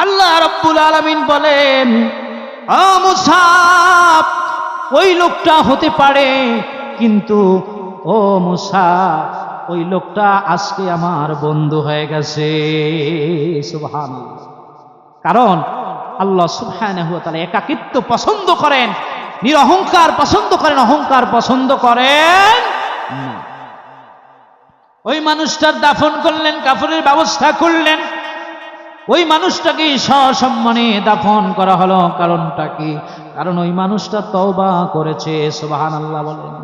আল্লাহ রাব্বুল আলামিন বলেন, ও মূসা, ওই লোকটা হতে পারে, কিন্তু ও মূসা, ওই লোকটা আজকে আমার বন্ধু হয়ে গেছে। সুবহানাল্লাহ। কারণ আল্লাহ সুবহানাহু ওয়া তাআলা একাকিত্ব পছন্দ করেন, নিরহংকার পছন্দ করেন, অহংকার পছন্দ করেন না। ওই মানুষটার দাফন করলেন, কাফনের ব্যবস্থা করলেন, ওই মানুষটাকে সসম্মানে দাফন করা হলো। কারণটা কি? কারণ ওই মানুষটা তওবা করেছে। সুবহানাল্লাহ বলেন।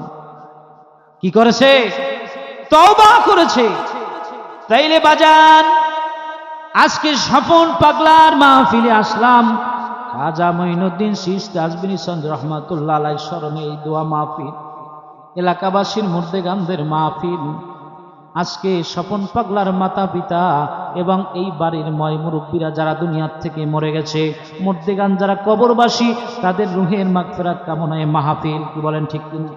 কি করেছে? তওবা করেছে। তাইলে বাজান, আজকে স্বপন পাগলার মাহফিলে আসলাম। খাজা মঈনুদ্দিন চিশতি আজমিরী রহমাতুল্লাহ আলাইহির স্মরণে এই দোয়া মাহফিল, এলাকাবাসীর মুর্দেগানদের মাহফিল। আজকে স্বপন পাগলার মাতা পিতা এবং এই বাড়ির ময় মুরব্বীরা যারা দুনিয়ার থেকে মরে গেছে, মর্দেগান যারা কবরবাসী, তাদের রুহের মাগফিরাত কামনায় মাহফিল, কি বলেন ঠিক কিনা?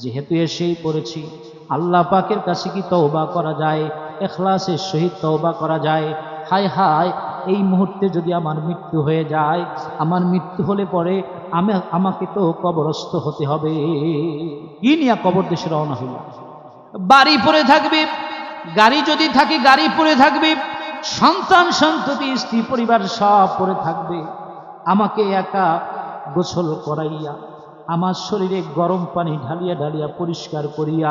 যেহেতু এসেই পড়েছি, আল্লাহ পাকের কাছে কি তওবা করা যায়? ইখলাসের সহিত তওবা করা যায়? হায় হায়, এই মুহূর্তে যদি আমার মৃত্যু হয়ে যায়, আমার মৃত্যু হলে পরে আমাকে তো কবরস্থ হতে হবে। কি নিয়ে কবর দেশে রওনা হইল? বাড়ি পড়ে থাকবে, গাড়ি যদি থাকে গাড়ি পড়ে থাকবে, সন্তান সন্ততি স্ত্রী পরিবার সব পড়ে থাকবে। আমাকে একা গোসল করাইয়া, আমার শরীরে গরম পানি ঢালিয়া ঢালিয়া পরিষ্কার করিয়া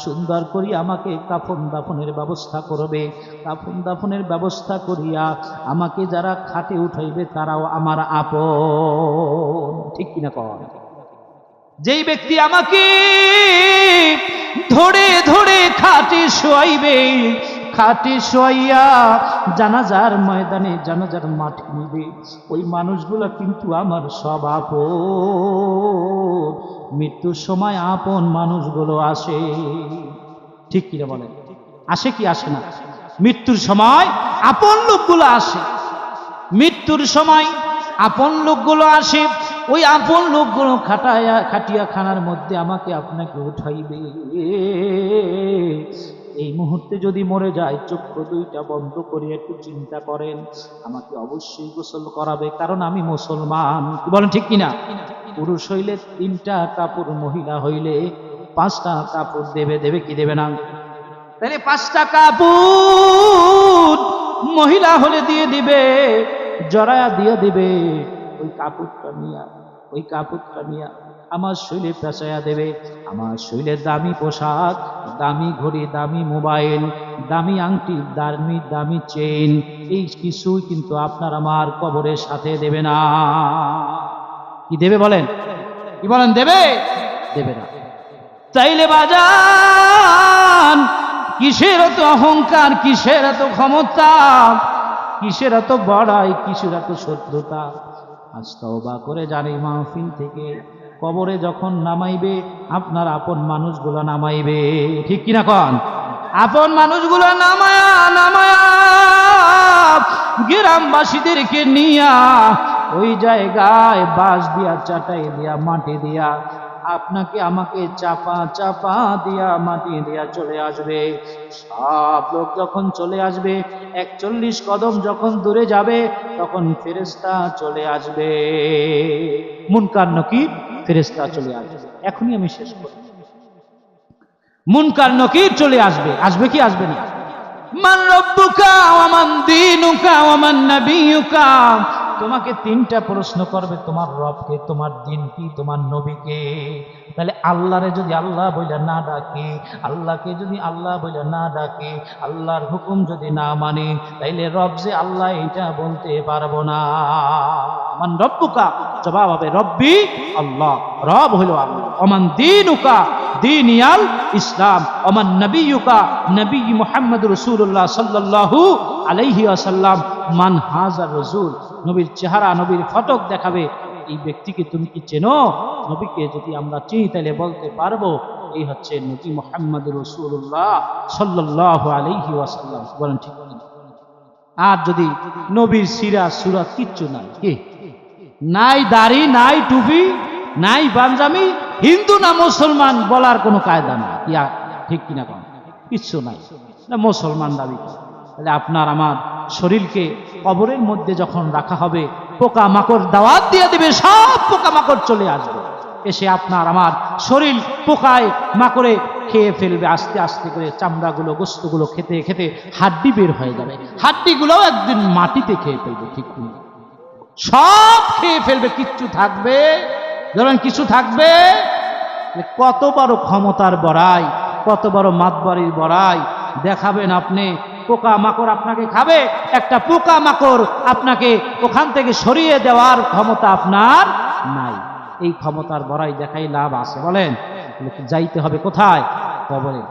সুন্দর করিয়া আমাকে কাফন দাফনের ব্যবস্থা করবে। কাফন দাফনের ব্যবস্থা করিয়া আমাকে যারা খাটে উঠাইবে তারাও আমার আপন, ঠিক কিনা কর? যেই ব্যক্তি আমাকে ধরে ধরে খাটে শোয়াইবে, খাটে শোয়াইয়া জানাজার ময়দানে জানাজার মাঠে নিবে, ওই মানুষগুলো কিন্তু আমার সব আপন। মৃত্যুর সময় আপন মানুষগুলো আসে, ঠিক কিনা বলেন? আসে কি আসে না? মৃত্যুর সময় আপন লোকগুলো আসে, মৃত্যুর সময় আপন লোকগুলো আসে। ওই আপন লোকগুলো খাটিয়া খানার মধ্যে আমাকে আপনাকে উঠাইবে। এই মুহূর্তে যদি মরে যায়, চক্ষু দুইটা বন্ধ করে একটু চিন্তা করেন, আমাকে অবশ্যই গোসল করাবে, কারণ আমি মুসলমান, বলেন ঠিক কিনা? পুরুষ হইলে 3টা কাপড়, মহিলা হইলে 5টা কাপড় দেবে, দেবে কি দেবে না? তাহলে 5টা কাপড় মহিলা হলে দিয়ে দিবে, জড়ায়া দিয়ে দিবে। ওই কাপড়টা নিয়া আমার শরীরে পেঁচাইয়া দেবে। আমার শরীরে দামি পোশাক, দামি ঘড়ি, দামি মোবাইল, দামি আংটি, দামি দামি চেইন, এই কিছুই কিন্তু আপনার আমার কবরের সাথে দেবে না। কি দেবে বলেন? কি বলেন? দেবে? দেবে না। তাইলে বাজান, কিসের এত অহংকার, কিসের এত ক্ষমতা, কিসের এত বড়াই, কিসের এত শত্রুতা? আজ তওবা করে জানি, মাহফিল থেকে কবরে যখন নামাইবে, আপনার আপন মানুষগুলো নামাইবে, ঠিক কিনা কন? আপন মানুষগুলো নামায়া নামায়া গ্রামবাসীদেরকে নিয়া ওই জায়গায় বাঁশ দিয়া, চাটাই দিয়া, মাটি দিয়া, আপনাকে আমাকে চাপা চাপা দিয়া, মাটি দিয়া চলে আসবে। সব লোক যখন চলে আসবে, 41 কদম যখন দূরে যাবে, তখন ফেরেশতা চলে আসবে। মুনকার নকির ফেরেশতা চলে আসবে। এখনই আমি শেষ করি। মুনকার নকির চলে আসবে। আসবে কি আসবে না? মান রব্বুকা ওয়া মান দীনুকা ওয়া মান নাবিয়ুকা, তোমাকে 3টা প্রশ্ন করবে, তোমার রবকে, তোমার দিন কি, তোমার নবীকে। তাহলে আল্লাহরে যদি আল্লাহ বইলা না ডাকে, আল্লাহকে যদি আল্লাহ বইলা না ডাকে, আল্লাহর হুকুম যদি না মানে, তাইলে রব যে আল্লাহ এটা বলতে পারবো না। মান রব্বুকা, জবাব হবে রব্বি আল্লাহ, রব হইল আল্লাহ। ওমান দীনুকা, দীনিয়াল ইসলাম। ওমান নবিয়ুকা, নবী মুহাম্মদ রাসূলুল্লাহ সাল্লাল্লাহু আলাইহি ওয়াসাল্লাম। মান হাজার রাসূল, নবীর চেহারা, নবীর ফটক দেখাবে, এই ব্যক্তিকে তুমি কি চেনো? নবীকে যদি আমরা চিনি তাহলে বলতে পারবো এই হচ্ছে নবী মুহাম্মদ রাসূলুল্লাহ সাল্লাল্লাহু আলাইহি ওয়াসাল্লাম, বলেন ঠিক না? আর যদি নবীর সিরাত সুরাত কিচ্ছু নাই, কি নাই, দাড়ি নাই, টুপি নাই, পাঞ্জাবি, হিন্দু না মুসলমান বলার কোনো কায়দা নাই, ইয়া ঠিক কিনা কম? কিচ্ছু নাই, না মুসলমান দাবি করে। তাহলে আপনার আমার শরীরকে কবরের মধ্যে যখন রাখা হবে, পোকা মাকড় দাওয়াত দিয়ে দিবে, সব পোকা মাকড় চলে আসবে, এসে আপনার আমার শরীর পোকায় মাকড়ে খেয়ে ফেলবে। আস্তে আস্তে করে চামড়াগুলো, গোস্তগুলো খেতে খেতে হাড্ডি বের হয়ে যাবে, হাড্ডিগুলোও একদিন মাটিতে খেয়ে ফেলবে, ঠিক কিনা? সব খেয়ে ফেলবে, কিচ্ছু থাকবে, ধরেন কিছু থাকবে। কত বড় ক্ষমতার বড়াই, কত বড় মাতবাড়ির বড়াই দেখাবেন আপনি? পোকা মাকড় আপনাকে খাবে, একটা পোকা মাকড় আপনাকে ওখান থেকে সরিয়ে দেওয়ার ক্ষমতা আপনার নাই। এই ক্ষমতার বড়াই দেখাই লাভ আছে বলেন? যাইতে হবে কোথায়? কবরে।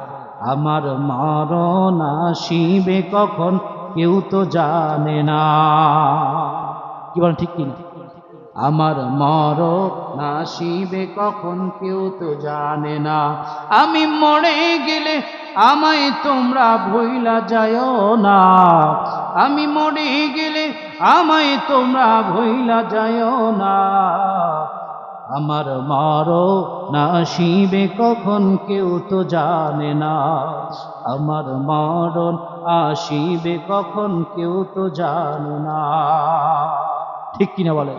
আমার মরণ আসিবে কখন কেউ তো জানে না, কি বলেন ঠিক কিনা? আমার মরণ আসিবে কখন কেউ তো জানে না, আমি মরে গেলে আমায় তোমরা ভুইলা যায়ও না, আমি মরে গেলে আমায় তোমরা ভুইলা যায়ও না। আমার মারো না আসিবে কখন কেউ তো জানে না, আমার মরণ আসিবে কখন কেউ তো জানে না। ঠিক কিনা বলে?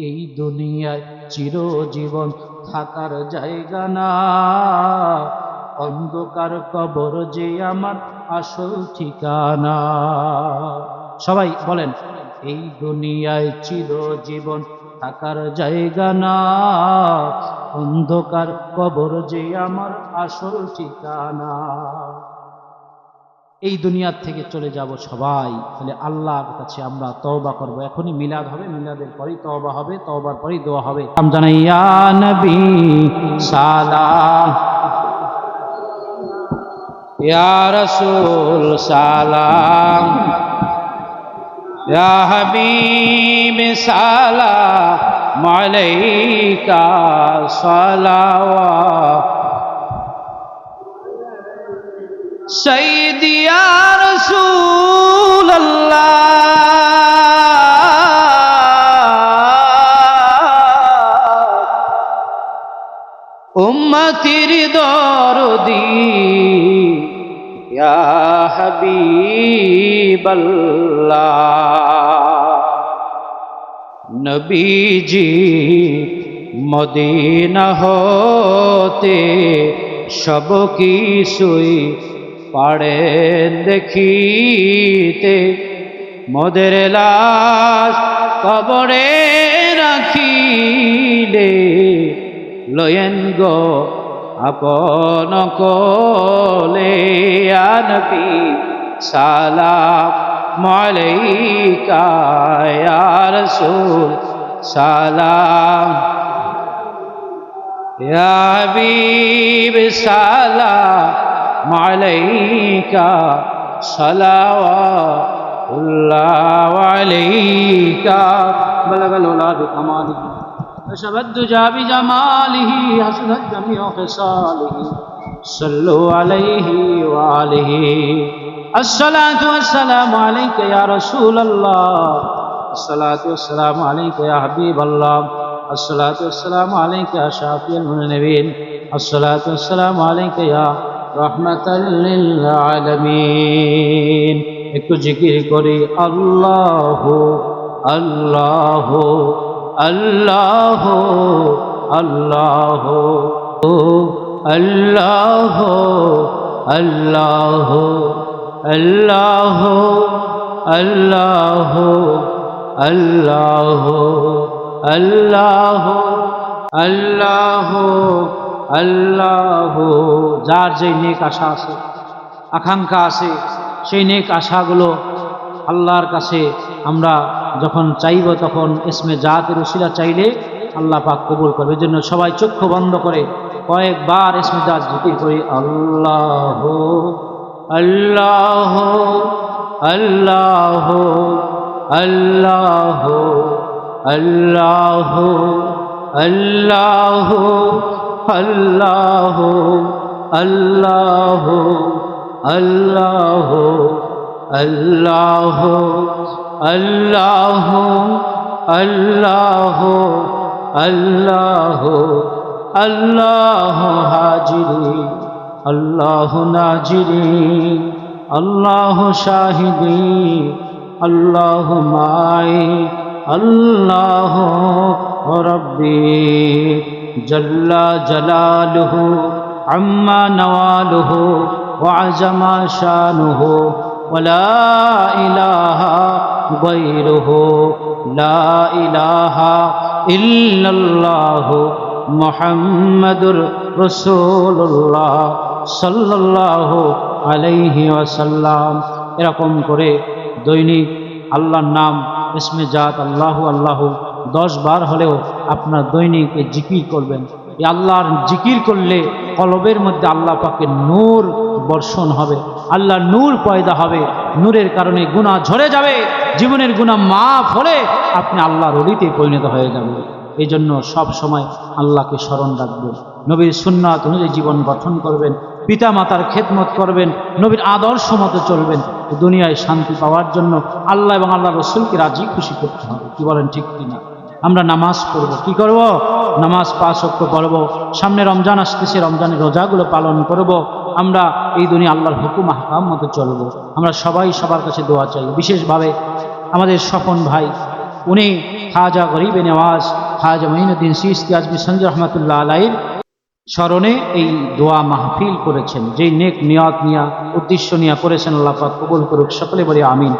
এই দুনিয়ায় চিরজীবন থাকার জায়গা না, অন্ধকার কবর যে আমার আসল ঠিকানা। সবাই বলেন, এই দুনিয়ায় চিরজীবন থাকার জায়গা না, অন্ধকার কবর যে আমার আসল ঠিকানা। এই দুনিয়ার থেকে চলে যাব সবাই, তাহলে আল্লাহর কাছে আমরা তওবা করব। এখনই মিলাদ হবে, মিলাদের পরেই তওবা হবে, তওবার পরেই দোয়া হবে। নাম জানাই ইয়া নবী সালাম, ইয়া রাসূল সালাম, ইয়া হাবিব সালাম আলাইকা সালাওয়াত সৈয়দি ইয়া রাসূল আল্লাহ, উম্মতির দরদি ইয়া হাবিবাল্লাহ। নবীজি মদিনা হতে সব কিছুই পাড়েন দেখিতে, মোদের লাশ কবরে রাখিলে লয়েন গো আপন কোলে। ইয়া নবী সালাম আলাইকা, ইয়া রাসূল সালাম, ইয়া হাবিব সালাম আলাইকা সালাওয়াতুল্লাহ আলাইকা। বালাগাল উলা বিকামালিহি أشبت الدجى بجماله، حسنت جميع خصاله، صلوا عليه وآله. الصلاة والسلام عليك يا رسول الله، الصلاة والسلام عليك يا حبيب الله، الصلاة والسلام عليك يا شافي المذنبين، الصلاة والسلام عليك يا رحمة للعالمين. একটু জিকির করি আল্লাহ আল্লাহ আল্লাহ আল্লাহ আল্লাহ আল্লাহ আল্লাহ আল্লাহ আল্লাহ আল্লাহ আল্লাহ আল্লাহ। যার যে নেক আশা আছে, আকাঙ্ক্ষা আছে, সেই নেক আশাগুলো আল্লাহর কাছে আমরা যখন চাইব তখন ইসমে জাতের উসিলা চাইলে আল্লাহ পাক কবুল করবে। এজন্য সবাই চক্ষু বন্ধ করে কয়েকবার ইসমে জাত জিকির করি আল্লাহ আল্লাহ আল্লাহ আল্লাহ আল্লাহ আল্লাহ আল্লাহ আল্লাহ আল্লাহ আল্লাহ আল্লাহ আল্লাহ আল্লাহ আল্লাহ হাজিরি আল্লাহ নাজিরি আল্লাহ শাহিদি আল্লাহ মাই আল্লাহ রব্বি জল্লা জালালুহু আম্মা নওয়ালুহু ওয়াজমা শানুহু ওয়ালা ইলাহা গায়রুহু লা ইলাহা ইল্লাল্লাহু মুহাম্মাদুর রাসূলুল্লাহ সাল্লাল্লাহু আলাইহি ওয়াসাল্লাম। এরকম করে দৈনিক আল্লাহর নাম ইসমে জাত আল্লাহু আল্লাহু 10 বার হলেও আপনার দৈনিক জিকির করবেন। এই আল্লাহর জিকির করলে কলবের মধ্যে আল্লাহ পাকের নূর বর্ষণ হবে, আল্লাহর নূর পয়দা হবে, নূরের কারণে গুনাহ ঝরে যাবে, জীবনের গুনাহ মাফ হলে আপনি আল্লাহর ওলিতে পরিণত হয়ে যাবেন। এই জন্য সব সময় আল্লাহকে স্মরণ রাখবেন, নবীর সুন্নাত অনুযায়ী জীবন গঠন করবেন, পিতা মাতার খেদমত করবেন, নবীর আদর্শ মতো চলবেন। দুনিয়ায় শান্তি পাওয়ার জন্য আল্লাহ এবং আল্লাহ রসুলকে রাজি খুশি করতে হবে। কি বলেন, ঠিক কিনা? আমরা নামাজ পড়ব, কি করব? নামাজ 5 ওয়াক্ত পড়ব। সামনে রমজান আসতেছে, রমজানের রোজাগুলো পালন করব। আমরা এই দুনিয়া আল্লাহর হুকুম আহকাম মতো চলব। আমরা সবাই সবার কাছে দোয়া চাই। বিশেষভাবে আমাদের স্বপন ভাই, উনি খাজা গরিবে নেওয়াজ খাজা মঈনুদ্দিন চিশতি আজমি সঞ্জয় রহমতুল্লাহ আলাইহির স্মরণে এই দোয়া মাহফিল করেছেন। যেই নেক নিয়ত নিয়া উদ্দেশ্য নিয়ে করেছেন, আল্লাহ পাক কবুল করুক। সকলে বলি আমিন।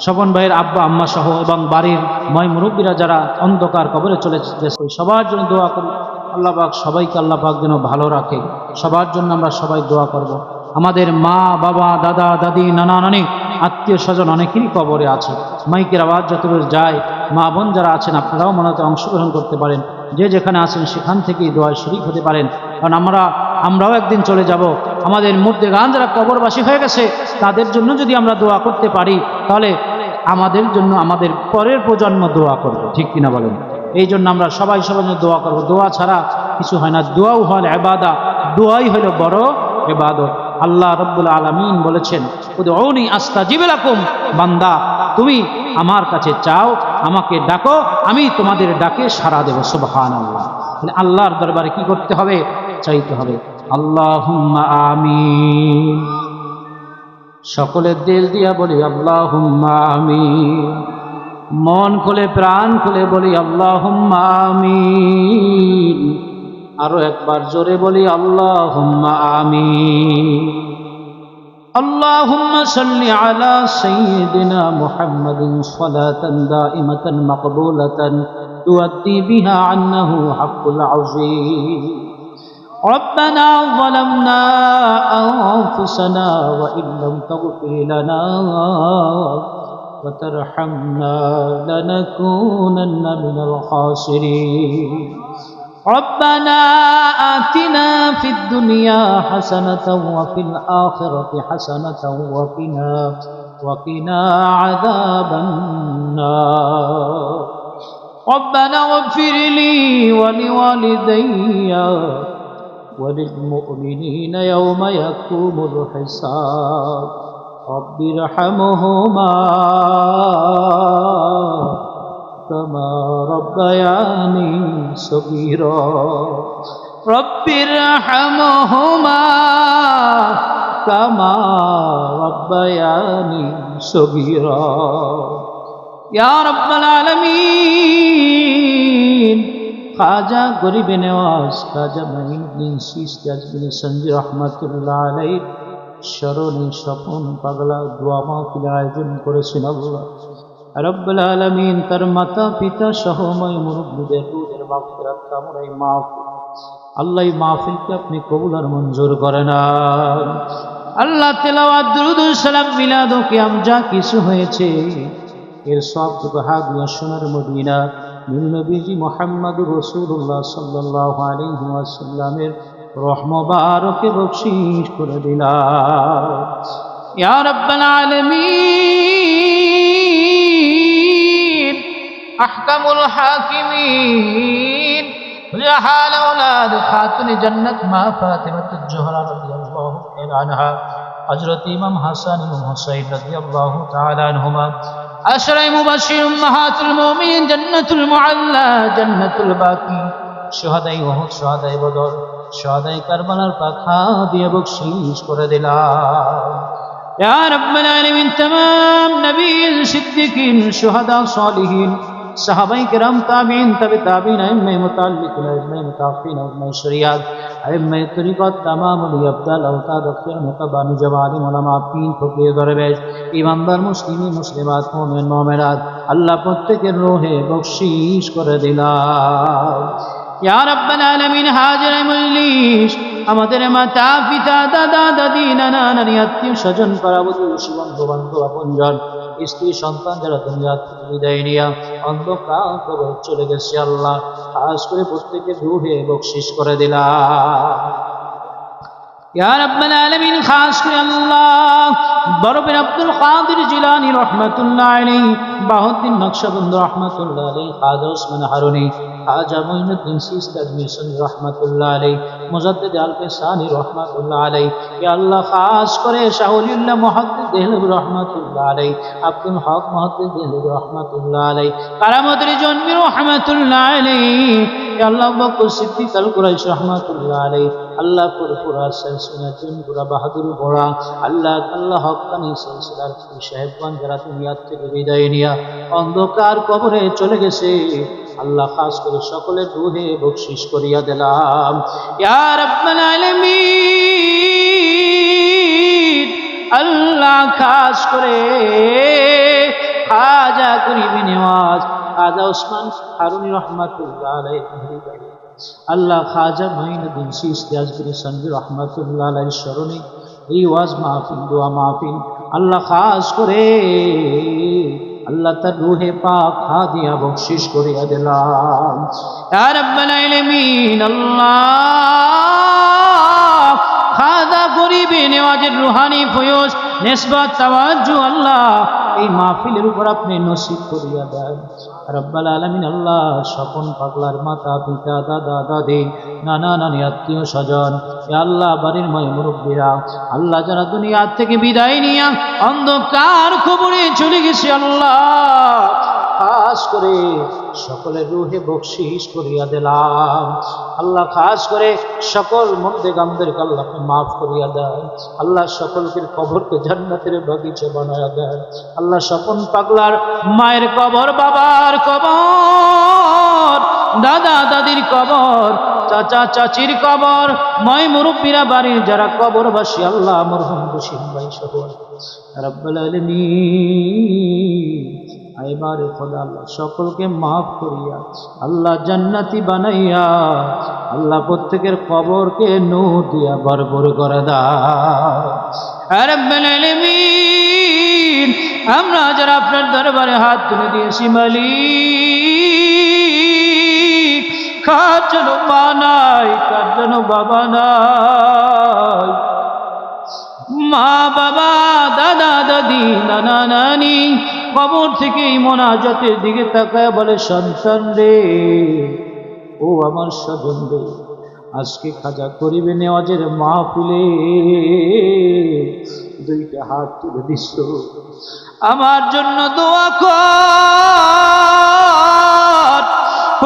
স্বপন ভাইয়ের আব্বা আম্মা সহ এবং বাড়ির ময় মুরব্বীরা যারা অন্ধকার কবরে চলে গেছে, সবার জন্য দোয়া করি। আল্লাহ পাক সবাইকে আল্লাহ পাক যেন ভালো রাখে। সবার জন্য আমরা সবাই দোয়া করব। আমাদের মা বাবা, দাদা দাদি, নানা নানি, আত্মীয় স্বজন অনেকেরই কবরে আছে। মাইকের আওয়াজ যতদূর যায়, মা বোন যারা আছেন আপনারাও মনে অংশগ্রহণ করতে পারেন। যে যেখানে আছেন সেখান থেকেই দোয়ায় শরীক হতে পারেন। কারণ আমরাও একদিন চলে যাব। আমাদের মুর্দেগান যারা কবরবাসী হয়ে গেছে, তাদের জন্য যদি আমরা দোয়া করতে পারি, তাহলে আমাদের জন্য আমাদের পরের প্রজন্ম দোয়া করবে। ঠিক কিনা বলেন? এই জন্য আমরা সবাই সবার জন্য দোয়া করবো। দোয়া ছাড়া কিছু হয় না। দোয়াও হল ইবাদত, দোয়াই হল বড় ইবাদত। আল্লাহ রাব্বুল আলামিন বলেছেন, উদউনি আস্তাজিব লাকুম, বান্দা তুমি আমার কাছে চাও, আমাকে ডাকো, আমি তোমাদের ডাকে সাড়া দেব। সুবহানাল্লাহ। তাহলে আল্লাহর দরবারে কি করতে হবে? চাইতে হবে। আল্লাহুম্মা আমিন। সকলের দিল দিয়া বলি আল্লাহুম্মা আমিন। মন খুলে প্রাণ খুলে বলি আল্লাহুম্মা আমিন। আরো একবার জোরে বলি আল্লাহুম্মা আমিন। اللهم صل على سيدنا محمد صلاة دائمة مقبولة تؤدي بها عنه حق العظيم. ربنا ظلمنا أنفسنا وإن لم تغفر لنا وترحمنا لنكونن من الخاسرين. ربنا آتنا في الدنيا حسنة وفي الآخرة حسنة وقنا عذاب النار. ربنا اغفر لي ولوالدي وللمؤمنين يوم يقوم الحساب. رب ارحمهما كما ربياني صغيرا. رب ارحمهما كما ربياني صغيرا. يا رب العالمين. খাজা গরিবে নেওয়াজ খাজা মঈনুদ্দিন চিশতি আজমিরি সঞ্জয় রহমতুল্লাহ আলাইহির স্মরণে স্বপন পাগলা দোয়া মাহফিলের আয়োজন করেছেন আল্লাহ রব্বুল আলামিন। তার মাতা পিতা সহ ময় মুরব্বিদের রূহের মাগফিরাত কামনায় মাহফিল, আল্লাহ এই মাহফিলকে আপনি কবুল আর মঞ্জুর করে না। আল্লাহ তেলাওয়াত, দুরূদ, সালাম, মিলাদ ও কিয়াম যা কিছু হয়েছে, এর সবটুকু হাদিয়া সোনার মদিনা নূর নবীজি মুহাম্মদুর রাসূলুল্লাহ সাল্লাল্লাহু আলাইহি ওয়াসাল্লামের রহ মুবারকে বখশিশ করে দিলাম। ইয়া রাব্বাল আলামিন, আহকামুল হাকিমিন, জাহাল আওলাদ খাতুন জান্নাত মা ফাতিমাতুজ জোহরা রাদিয়াল্লাহু তাআলা আনহা, হযরত ইমাম হাসান ইমাম হুসাইন রাদিয়াল্লাহু তাআলা আনহুমা, আশরায়ে মুবাশশির উম্মাহাতুল মুমিনিন, জান্নাতুল মুআল্লা, জান্নাতুল বাকি, শুহাদায়ে উহুদ, শুহাদায়ে বদর, শুহাদায়ে কারবালার পাখা দিয়ে বখশিশ করে দিলাম। ইয়া রাব্বাল আলামিন, तमाम নবীন, সিদ্দিকিন, শুহাদা, সালিহিন, সাহাবায়ে কেরাম, তাবিঈন, তাবিঈন, আইম্মায়ে মুতাআল্লিকিন, আইম্মায়ে মুতাআফফিন, আইম্মায়ে শরিয়াত, আইম্মায়ে তরিকত, तमाम ওলি আবদাল, আওতাদ, আখির, মুকাবানি, জামালি, উলামা, পীর, ফকির, দরবেশ, ইমানদার, মুসলিমিন, মুসলিমাত, মুমিন, মুমিনাত, আল্লাহ প্রত্যেকের রূহে বখশিশ করে দিলাম। ইয়া রাব্বাল আলামিন, হাজির মজলিস, আমাদের মাতা পিতা দাদা দাদি নানা নানি আত্মীয় স্বজন পাড়া প্রতিবেশী বন্ধু বান্ধব আপনজন স্ত্রী সন্তান যারা দুনিয়া থেকে বিদায় নিয়া অন্ধকার কবরে চলে গেছে, আল্লাহ খাস করে প্রত্যেকের রূহে বখশিশ করে দিলাম। ইয়া রাব্বাল আলামিন, খাস করে আল্লাহ বরফের আব্দুল কাদের জিলানী রহমাতুল্লাহ আলাইহি, বাহাউদ্দিন নকশবন্দি রহমাতুল্লাহ আলাইহি, খাজা ওসমান হারুনি, খাজা মুঈনুদ্দিন চিশতি আজমিরি রহমাতুল্লাহ আলাইহি, মুজাদ্দিদ আল-ফিসানি রহমাতুল্লাহ আলাইহি, ইয়া আল্লাহ খাস করে শাহ ওলিউল্লাহ মুহাদ্দিস দেহলভী রহমাতুল্লাহ আলাইহি, আব্দুল হক মুহাদ্দিস দেহলভী রহমাতুল্লাহ আলাইহি, কারামতুল জনবী রহমাতুল্লাহ আলাইহি, ইয়া আল্লাহ বকর সিদ্দিক আল কুরাইশি রহমাতুল্লাহ আলাইহি, আল্লাহ পুরপুরা সিলসিলা জনপুরা বাহাদুর বড়া, আল্লাহ আল্লাহ হক্কানি সিলসিলার সাহেবগঞ্জ যারা দুনিয়া থেকে বিদায় নিয়া অন্ধকার কবরে চলে গেছে, আল্লাহ খাস করে সকলের রূহে বকশিশ করিয়া দিলাম। ইয়া রাব্বাল আলামিন, আল্লাহ খাস করে খাজা গরিবি নেওয়াজ খাজা ওসমান হারুনি রহমাতুল্লাহ আলাইহি, আল্লাহ খাজা মুঈনুদ্দিন চিশতি আজমিরি রহমাতুল্লাহ আলাইহির স্মরণে এই ওয়াজ মাহফিল, দোয়া মাহফিল, আল্লাহ খাস করে আল্লাহ তার রূহে পাক হাদিয়া বকশিশ করিয়া দিলাম। ইয়া রাব্বাল আলামিন, আল্লাহ খাজা গরিবি নেওয়াজের রুহানি ফয়জ নিসবত তাওয়াজ্জু আল্লাহ এই মাহফিলের উপর আপনি নসিব করিয়া দেন রব্বাল আলামিন। আল্লাহ স্বপন পাগলার মাতা পিতা দাদা দাদি নানা নানি আত্মীয় স্বজন, আল্লাহ বাড়ির মায় মুরব্বীরা, আল্লাহ যারা দুনিয়া থেকে বিদায় নিয়া অন্ধকার কবরে চলে গেছে, আল্লাহ খাস করে সকলের রূহে বকশিশ করিয়া দিলাম। আল্লাহ খাস করে সকল মুর্দেগামদেরকে আল্লাহ মাফ করিয়া দেন। আল্লাহ সকলকে কবরকে জান্নাতের বাগিচা বানায়া দেন। আল্লাহ স্বপন পাগলার মায়ের কবর, বাবার কবর, দাদা দাদির কবর, চাচা চাচির কবর, ময় মুরব্বীরা বাড়ির যারা কবরবাসী, আল্লাহ মরহুম বসিম ভাই সহ রব্বুল আলামিন এবারে খোদা আল্লাহ সকলকে মাফ করিয়া আল্লাহ জান্নাতি বানাইয়া আল্লাহ প্রত্যেকের কবরকে নূর দিয়া ভরপুর করে দাও রব্বুল আলামিন। আমরা যারা আপনার দরবারে হাত তুলে দিয়েছি মালিক, কার জন্য মা নাই, কার জন্য বাবা নাই, মা বাবা দাদা দাদি নানা নানি কবর থেকে মোনাজাতের দিকে তাকায় বলে, সন্তান রে, ও আমার স্বজন রে, আজকে খাজা গরিবি নেওয়াজের মাহফিলে দুইটা হাত তুলে দিস, আমার জন্য দোয়া কর।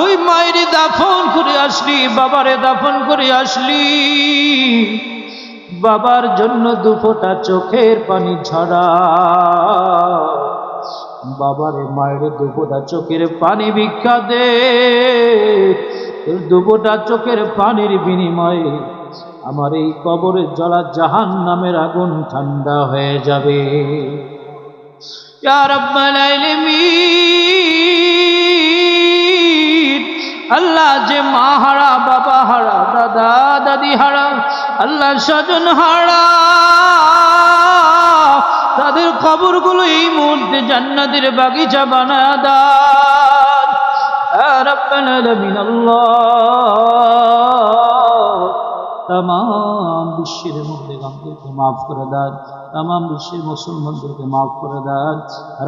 ওই মায়ের দাফন করে আসলি, বাবারে দাফন করে আসলি, বাবার জন্য দুফোঁটা চোখের পানি ছড়া, বাবারে মায়ের দুফোঁটা চোখের পানি ভিক্ষা দে, দুফোঁটা চোখের পানির বিনিময়ে আমার এই কবরের জ্বলা জাহান্নামের আগুন ঠান্ডা হয়ে যাবে। ইয়া রাব্বাল আলামিন, আল্লাহ যে মা হারা, বাবা হারা, দাদা দাদি হারা, আল্লাহ স্বজন হারা, তাদের কবরগুলো এই মুহূর্তে জান্নাতের বাগিচা বানায় দাও ইয়া রাব্বাল আলামিন। আল্লাহ तमाम বিশ্বের মুর্দেগামদেরকে মাফ করে দেন, तमाम বিশ্বের মুসলমানদেরকে মাফ করে দেন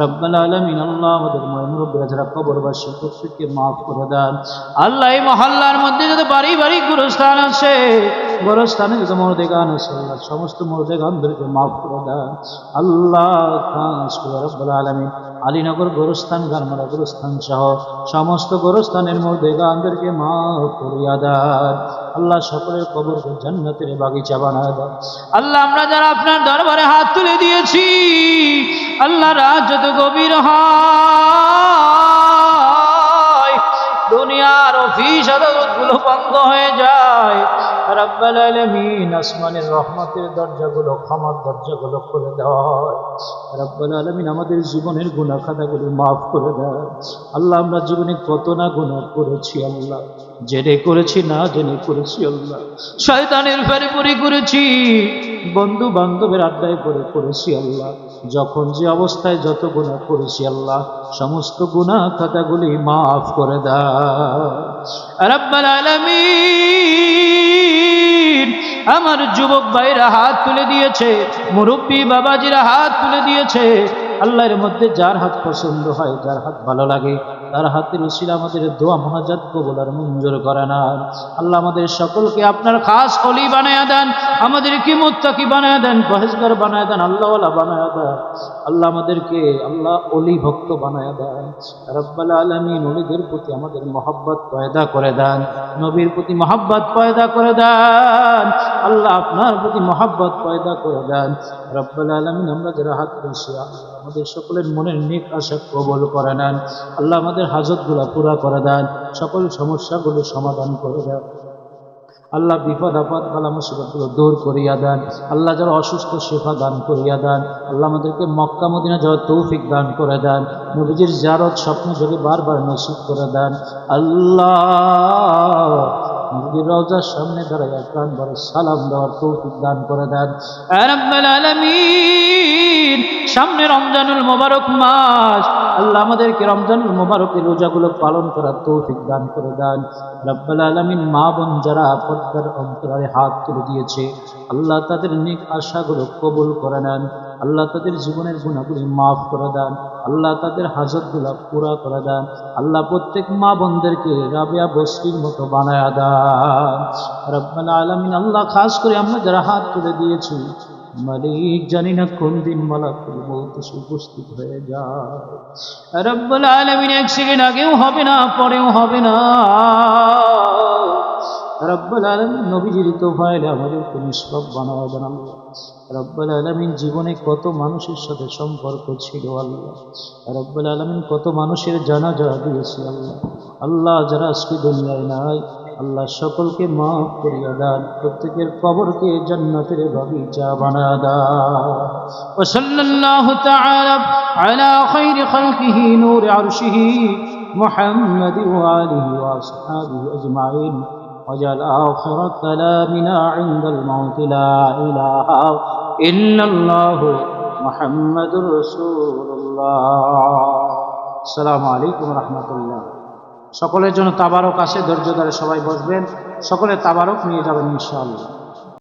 রব্বুল আলামিন। আল্লাহ আমাদের মুরব্বিরা যারা কবরবাসী প্রত্যেককে মাফ করে দেন। আল্লাহ এই মহল্লার মধ্যে যত বাড়ি বাড়ি গুরুস্থান আছে, গুরুস্থানে যত মুর্দেগান আছে, আল্লাহ সমস্ত মুর্দেগানদেরকে মাফ করে দেন। আল্লাহ খাস করে রব্বুল আলামিন আলীনগর গোরস্থান, গারমারা গোরস্থান সহ সমস্ত গোরস্থানের মুর্দেগানদেরকে মাফ করিয়া দেন। আল্লাহ সকলের কবরকে জান্নাতের বাগিচা বানায় দেন। আল্লাহ আমরা যারা আপনার দরবারে হাত তুলে দিয়েছি, আল্লাহ রাত যত গভীর হয়, দুনিয়ার অফিস আদালতগুলো বন্ধ হয়ে যায়, রব্বুল আলামিন আসমানের রহমতের দরজাগুলো, ক্ষমার দরজাগুলো খুলে দেওয়া হয়। রব্বুল আলামিন আমাদের জীবনের গুনাহ খাতাগুলো মাফ করে দেয়। আল্লাহ আমরা জীবনে কত না গুনাহ করেছি, আল্লাহ জেনে করেছি না জেনে করেছি, আল্লাহ শয়তানের ফেরেপরি করেছি, বন্ধু বান্ধবের আড্ডায় পড়ে করেছি, আল্লাহ যখন যে অবস্থায় যত গুনাহ করেছি, আল্লাহ সমস্ত গুনাহ খাতাগুলি মাফ করে দাও রব্বুল আলামিন। আমার যুবক ভাইরা হাত তুলে দিয়েছে, মুরব্বী বাবাজিরা হাত তুলে দিয়েছে। আল্লাহর মধ্যে যার হাত পছন্দ হয়, যার হাত ভালো লাগে, তার হাতের উসিলা আমাদের দোয়া মোনাজাত কবুল আর মঞ্জুর করে না। আল্লাহ আমাদের সকলকে আপনার খাস অলি বানায়া দেন, আমাদেরকে মুত্তাকি বানায়া দেন, পরহেজগার বানায়া দেন, আল্লাহওয়ালা বানায়া দেন। আল্লাহ আমাদেরকে আল্লাহ অলি ভক্ত বানায়া দেন। রব্বুল আলামিন অলিদের প্রতি আমাদের মহব্বত পয়দা করে দেন, নবীর প্রতি মহব্বত পয়দা করে দেন। আল্লাহ আপনার প্রতি মহব্বত পয়দা করে দেন। রব্বুল আলামিন আমরা যারা হাত তুলছি, আমাদের সকলের মনের নেক আশা কবুল করে নেন। আল্লাহ আমাদের হাজতগুলো পুরা করে দেন, সকল সমস্যাগুলো সমাধান করে দেন। আল্লাহ বিপদ আপদ বালা মুসিবতগুলো দূর করিয়া দেন। আল্লাহ যারা অসুস্থ শিফা দান করিয়া দেন। আল্লাহ আমাদেরকে মক্কা মদিনা যাওয়ার তৌফিক দান করে দেন। নবীজির জিয়ারত স্বপ্ন যোগে বারবার নসিব করে দেন। আল্লাহ নবীর রওজার সামনে দাঁড়াইয়া প্রাণভরে সালাম দেওয়ার তৌফিক দান করে দেন। রাব্বুল আলামিন সামনে রমজানুল মোবারক মাস, আল্লাহ আমাদেরকে রমজানুল মোবারকের রোজাগুলো পালন করার তৌফিক দান করে দেন। রাব্বুল আলামিন মা বোন যারা পর্দার অন্তরালে হাত তুলে দিয়েছে, আল্লাহ তাদের নেক আশাগুলো কবুল করে নেন। আল্লাহ তাদের জীবনের গুনাহগুলি মাফ করে দেন। আল্লাহ তাদের হাজতগুলো পুরা করে দেন। আল্লাহ প্রত্যেক মা বোনদেরকে রাবেয়া বসরির মতো বানায়া দেন। রাব্বুল আলামিন আল্লাহ খাস করে আমরা যারা হাত তুলে দিয়েছি, মালিক জানি না কোন দিন মালাকুল মউত এসে উপস্থিত হয়ে যায়। রব্বুল আলামিন এক সেকেন্ড আগেও হবে না, পরেও হবে না। রব্বুল আলামিন নবীজির তোফায়েলে আমাদেরকে নিষ্পাপ বানায় দেন আল্লাহ। রব্বুল আলামিন জীবনে কত মানুষের সাথে সম্পর্ক ছিল আল্লাহ। রব্বুল আলামিন কত মানুষের জানাজা দিয়েছে আল্লাহ। আল্লাহ যারা আজকে দুনিয়ায় নাই, আল্লাহ সকলকে মাফ করিয়া দেন, প্রত্যেকের কবরকে জান্নাতের বাগিচা বানায়া দেন। ওয়া সাল্লাল্লাহু তাআলা আলা খায়রি খালকিহি নূর আরশিহি মুহাম্মাদি ওয়া আলিহি ওয়া আসহাবিহি আজমাইন وجعل آخر كلامنا عند الموت لا إله إلا الله محمد رسول الله. السلام عليكم ورحمة الله. সকলের জন্য তাবারক আসে, ধৈর্য ধরে সবাই বসবেন, সকলে তাবারক নিয়ে যাবেন ইনশাআল্লাহ।